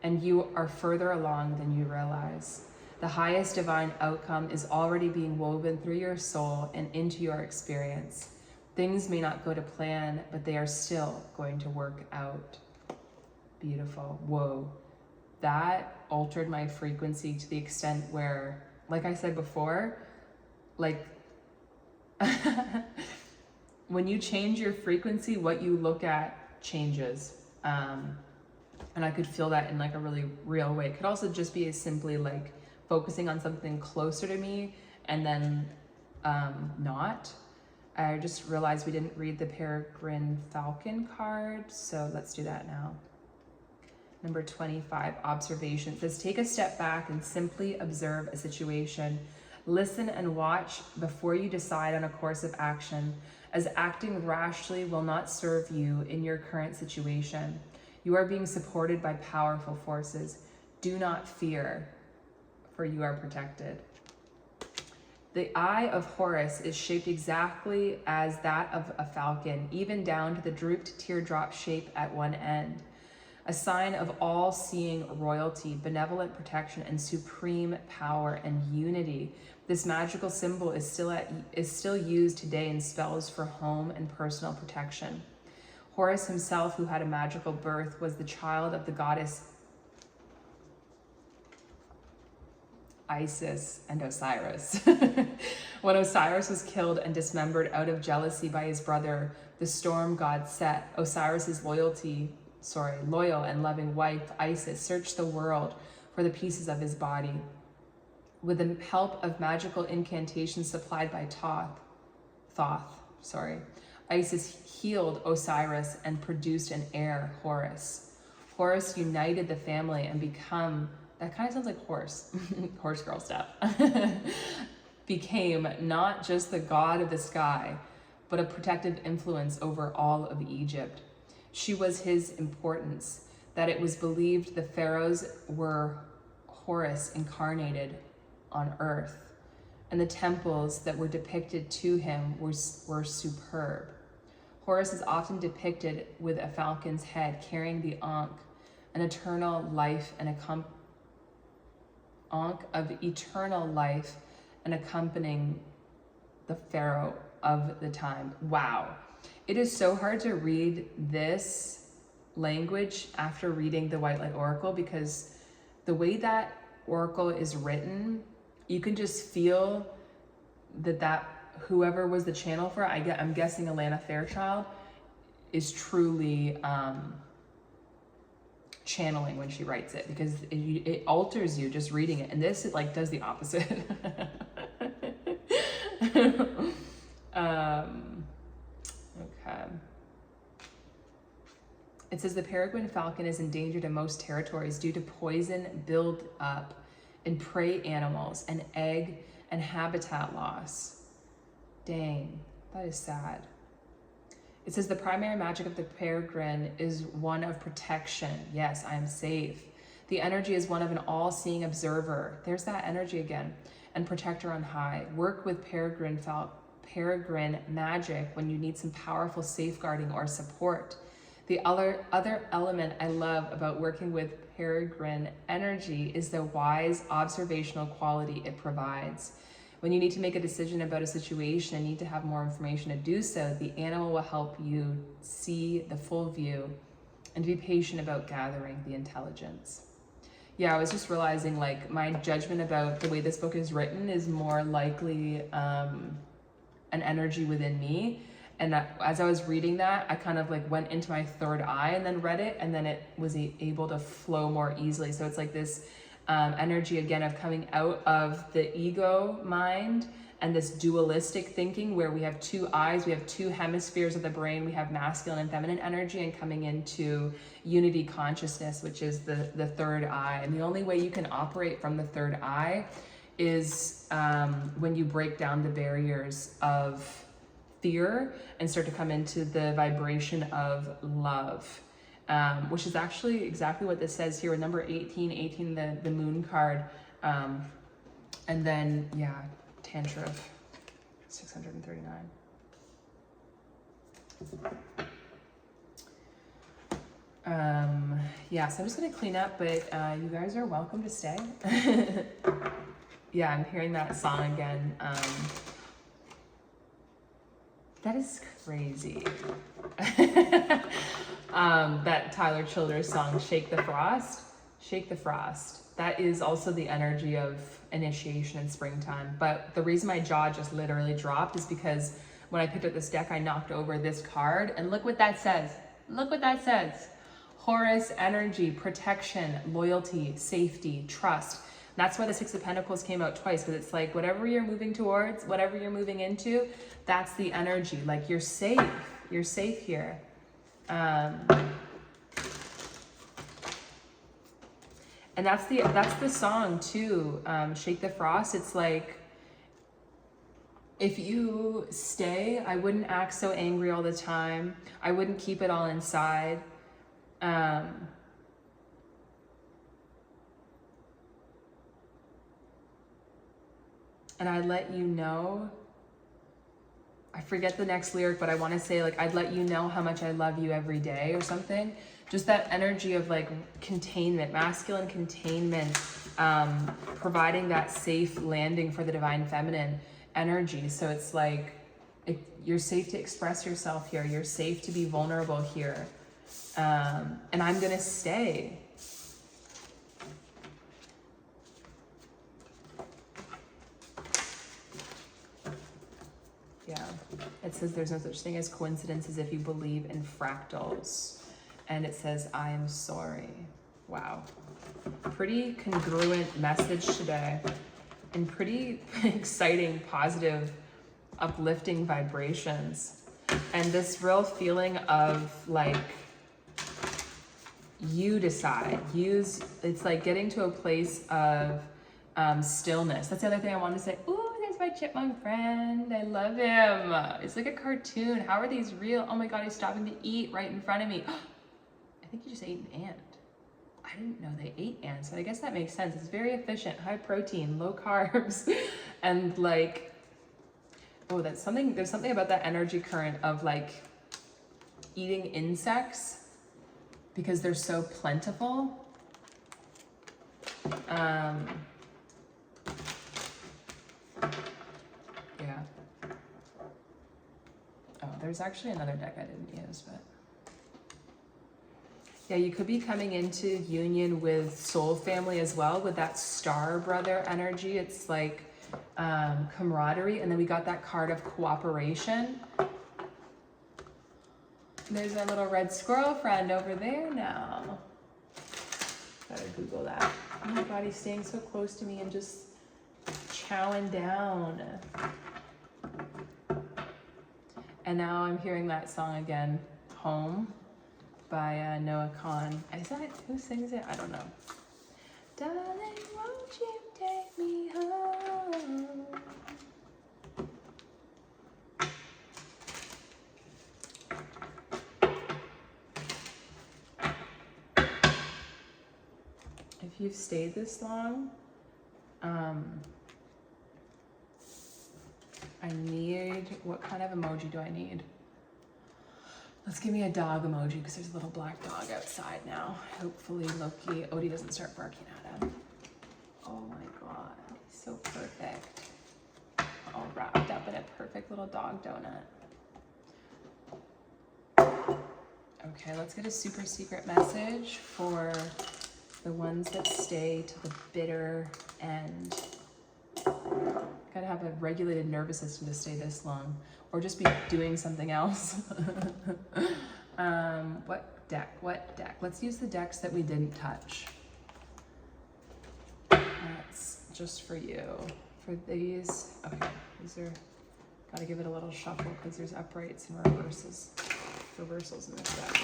and you are further along than you realize. The highest divine outcome is already being woven through your soul and into your experience. Things may not go to plan, but they are still going to work out. Beautiful. Whoa. That altered my frequency to the extent where, like I said before, like when you change your frequency, what you look at changes. And I could feel that in like a really real way. It could also just be as simply like focusing on something closer to me and then not. I just realized we didn't read the Peregrine Falcon card, so let's do that now. Number 25, observation. It says, take a step back and simply observe a situation. Listen and watch before you decide on a course of action, as acting rashly will not serve you in your current situation. You are being supported by powerful forces. Do not fear, for you are protected. The eye of Horus is shaped exactly as that of a falcon, even down to the drooped teardrop shape at one end. A sign of all-seeing royalty, benevolent protection, and supreme power and unity. This magical symbol is still used today in spells for home and personal protection. Horus himself, who had a magical birth, was the child of the goddess Isis and Osiris. When Osiris was killed and dismembered out of jealousy by his brother, the storm god Set, Osiris's loyal and loving wife Isis searched the world for the pieces of his body. With the help of magical incantations supplied by Thoth, Isis healed Osiris and produced an heir, Horus. Horus united the family and that kind of sounds like horse, horse girl stuff, became not just the god of the sky, but a protective influence over all of Egypt. She was his importance, that it was believed the pharaohs were Horus incarnated on earth, and the temples that were depicted to him were superb. Horus is often depicted with a falcon's head carrying the Ankh, an eternal life and Ankh of eternal life and accompanying the pharaoh of the time. Wow. It is so hard to read this language after reading the White Light Oracle, because the way that oracle is written, you can just feel that whoever was the channel for it, I'm guessing Alana Fairchild, is truly channeling when she writes it, because it alters you just reading it, and this it like does the opposite. Okay. It says the peregrine falcon is endangered in most territories due to poison build up in prey animals and egg and habitat loss. Dang, that is sad. It says the primary magic of the peregrine is one of protection. Yes, I am safe. The energy is one of an all-seeing observer. There's that energy again. And protector on high. Work with peregrine magic when you need some powerful safeguarding or support. The other element I love about working with peregrine energy is the wise observational quality it provides. When you need to make a decision about a situation and need to have more information to do so, the animal will help you see the full view and be patient about gathering the intelligence. Yeah, I was just realizing like my judgment about the way this book is written is more likely an energy within me. And as I was reading that, I kind of like went into my third eye and then read it, and then it was able to flow more easily. So it's like this energy again of coming out of the ego mind and this dualistic thinking where we have two eyes, we have two hemispheres of the brain, we have masculine and feminine energy, and coming into unity consciousness, which is the third eye. And the only way you can operate from the third eye is when you break down the barriers of fear and start to come into the vibration of love, which is actually exactly what this says here with number 18, the moon card, and then yeah, Tantra of 639. Yeah, so I'm just gonna clean up, but you guys are welcome to stay. Yeah, I'm hearing that song again. That is crazy. That Tyler Childers song, Shake the Frost. Shake the Frost. That is also the energy of initiation in springtime. But the reason my jaw just literally dropped is because when I picked up this deck, I knocked over this card, and look what that says. Look what that says. Horus energy, protection, loyalty, safety, trust. That's why the Six of Pentacles came out twice, because it's like whatever you're moving towards, whatever you're moving into, that's the energy. Like you're safe here. And that's the song too, Shake the Frost. It's like, if you stay, I wouldn't act so angry all the time. I wouldn't keep it all inside. and I'd let you know, I forget the next lyric, but I want to say like, I'd let you know how much I love you every day or something. Just that energy of like containment, masculine containment, providing that safe landing for the divine feminine energy. So it's like, you're safe to express yourself here. You're safe to be vulnerable here. And I'm gonna stay. Yeah, it says there's no such thing as coincidences if you believe in fractals. And it says, I am sorry. Wow. Pretty congruent message today. And pretty exciting, positive, uplifting vibrations. And this real feeling of like, you decide. It's like getting to a place of stillness. That's the other thing I wanted to say. Ooh, there's my chipmunk friend. I love him. It's like a cartoon. How are these real? Oh my God, he's stopping to eat right in front of me. I think he just ate an ant. I didn't know they ate ants, so I guess that makes sense. It's very efficient, high protein, low carbs, and like, oh, there's something about that energy current of like eating insects because they're so plentiful. Yeah. Oh, there's actually another deck I didn't use, but yeah, you could be coming into union with soul family as well, with that star brother energy. It's like camaraderie. And then we got that card of cooperation. There's our little red squirrel friend over there now. Gotta Google that. Oh my God, he's staying so close to me and just chowing down. And now I'm hearing that song again, Home, by Noah Kahn. Is that, who sings it? I don't know. Darling, won't you take me home? If you've stayed this long, I need, what kind of emoji do I need? Let's give me a dog emoji because there's a little black dog outside now. Hopefully Odie doesn't start barking at him. Oh my God, he's so perfect. All wrapped up in a perfect little dog donut. Okay, let's get a super secret message for the ones that stay to the bitter end. Gotta have a regulated nervous system to stay this long, or just be doing something else. What deck? Let's use the decks that we didn't touch. That's just for you. For these, okay, these are, gotta give it a little shuffle because there's uprights and reversals in this deck.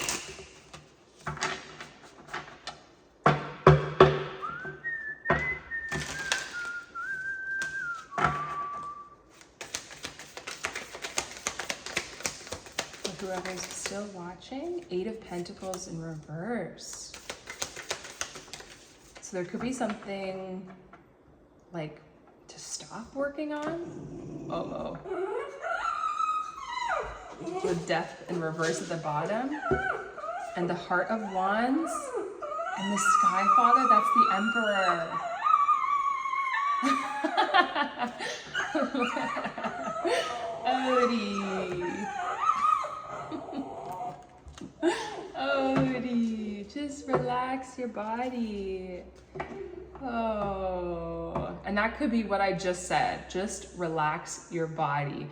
Whoever's still watching, 8 of Pentacles in reverse. So there could be something like to stop working on. Uh-oh. With Death in reverse at the bottom. And the Heart of Wands. And the Sky Father, that's the Emperor. Odie. Odie, just relax your body. Oh, and that could be what I just said. Just relax your body.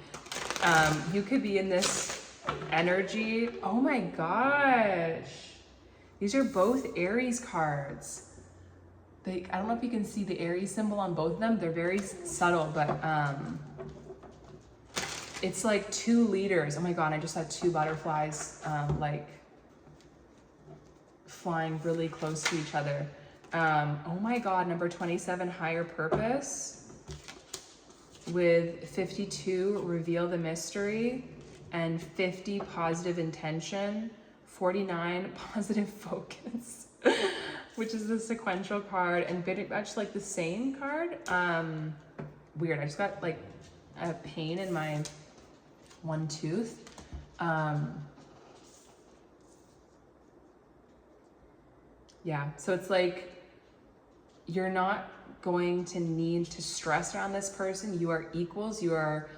You could be in this energy. Oh my gosh. These are both Aries cards. I don't know if you can see the Aries symbol on both of them. They're very subtle, but it's like 2 leaders. Oh my God, I just had 2 butterflies like flying really close to each other. Oh my God, number 27, Higher Purpose. With 52, Reveal the Mystery. And 50, Positive Intention. 49, Positive Focus. Which is the sequential card. And pretty much like the same card. weird. I just got like a pain in my one tooth. Yeah, so it's like you're not going to need to stress around this person. You are equals. You are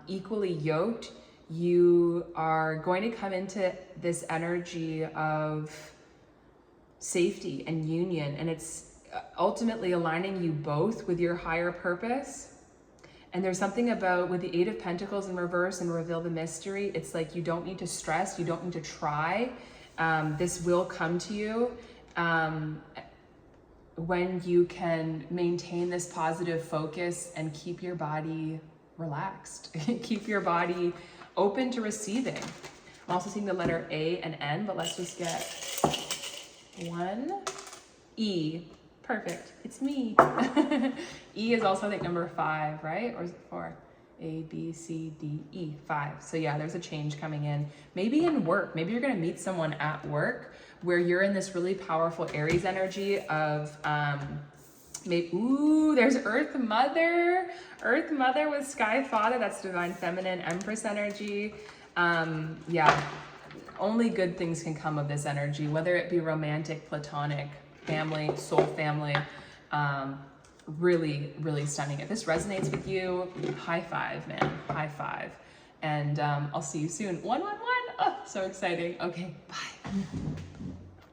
equally yoked. You are going to come into this energy of safety and union, and it's ultimately aligning you both with your higher purpose. And there's something about with the Eight of Pentacles in reverse and reveal the mystery, it's like you don't need to stress, you don't need to try. This will come to you when you can maintain this positive focus and keep your body relaxed, keep your body open to receiving. I'm also seeing the letter A and N, but let's just get one. E. Perfect. It's me. E is also, I think, number 5, right? Or is it 4? A, B, C, D, E. 5. So yeah, there's a change coming in. Maybe in work. Maybe you're going to meet someone at work where you're in this really powerful Aries energy of maybe, ooh, there's Earth Mother. Earth Mother with Sky Father. That's Divine Feminine Empress energy. Yeah, only good things can come of this energy, whether it be romantic, platonic, family, soul family. Really, really stunning. If this resonates with you, high five, man. High five. And I'll see you soon. 111. Oh, so exciting. Okay, bye.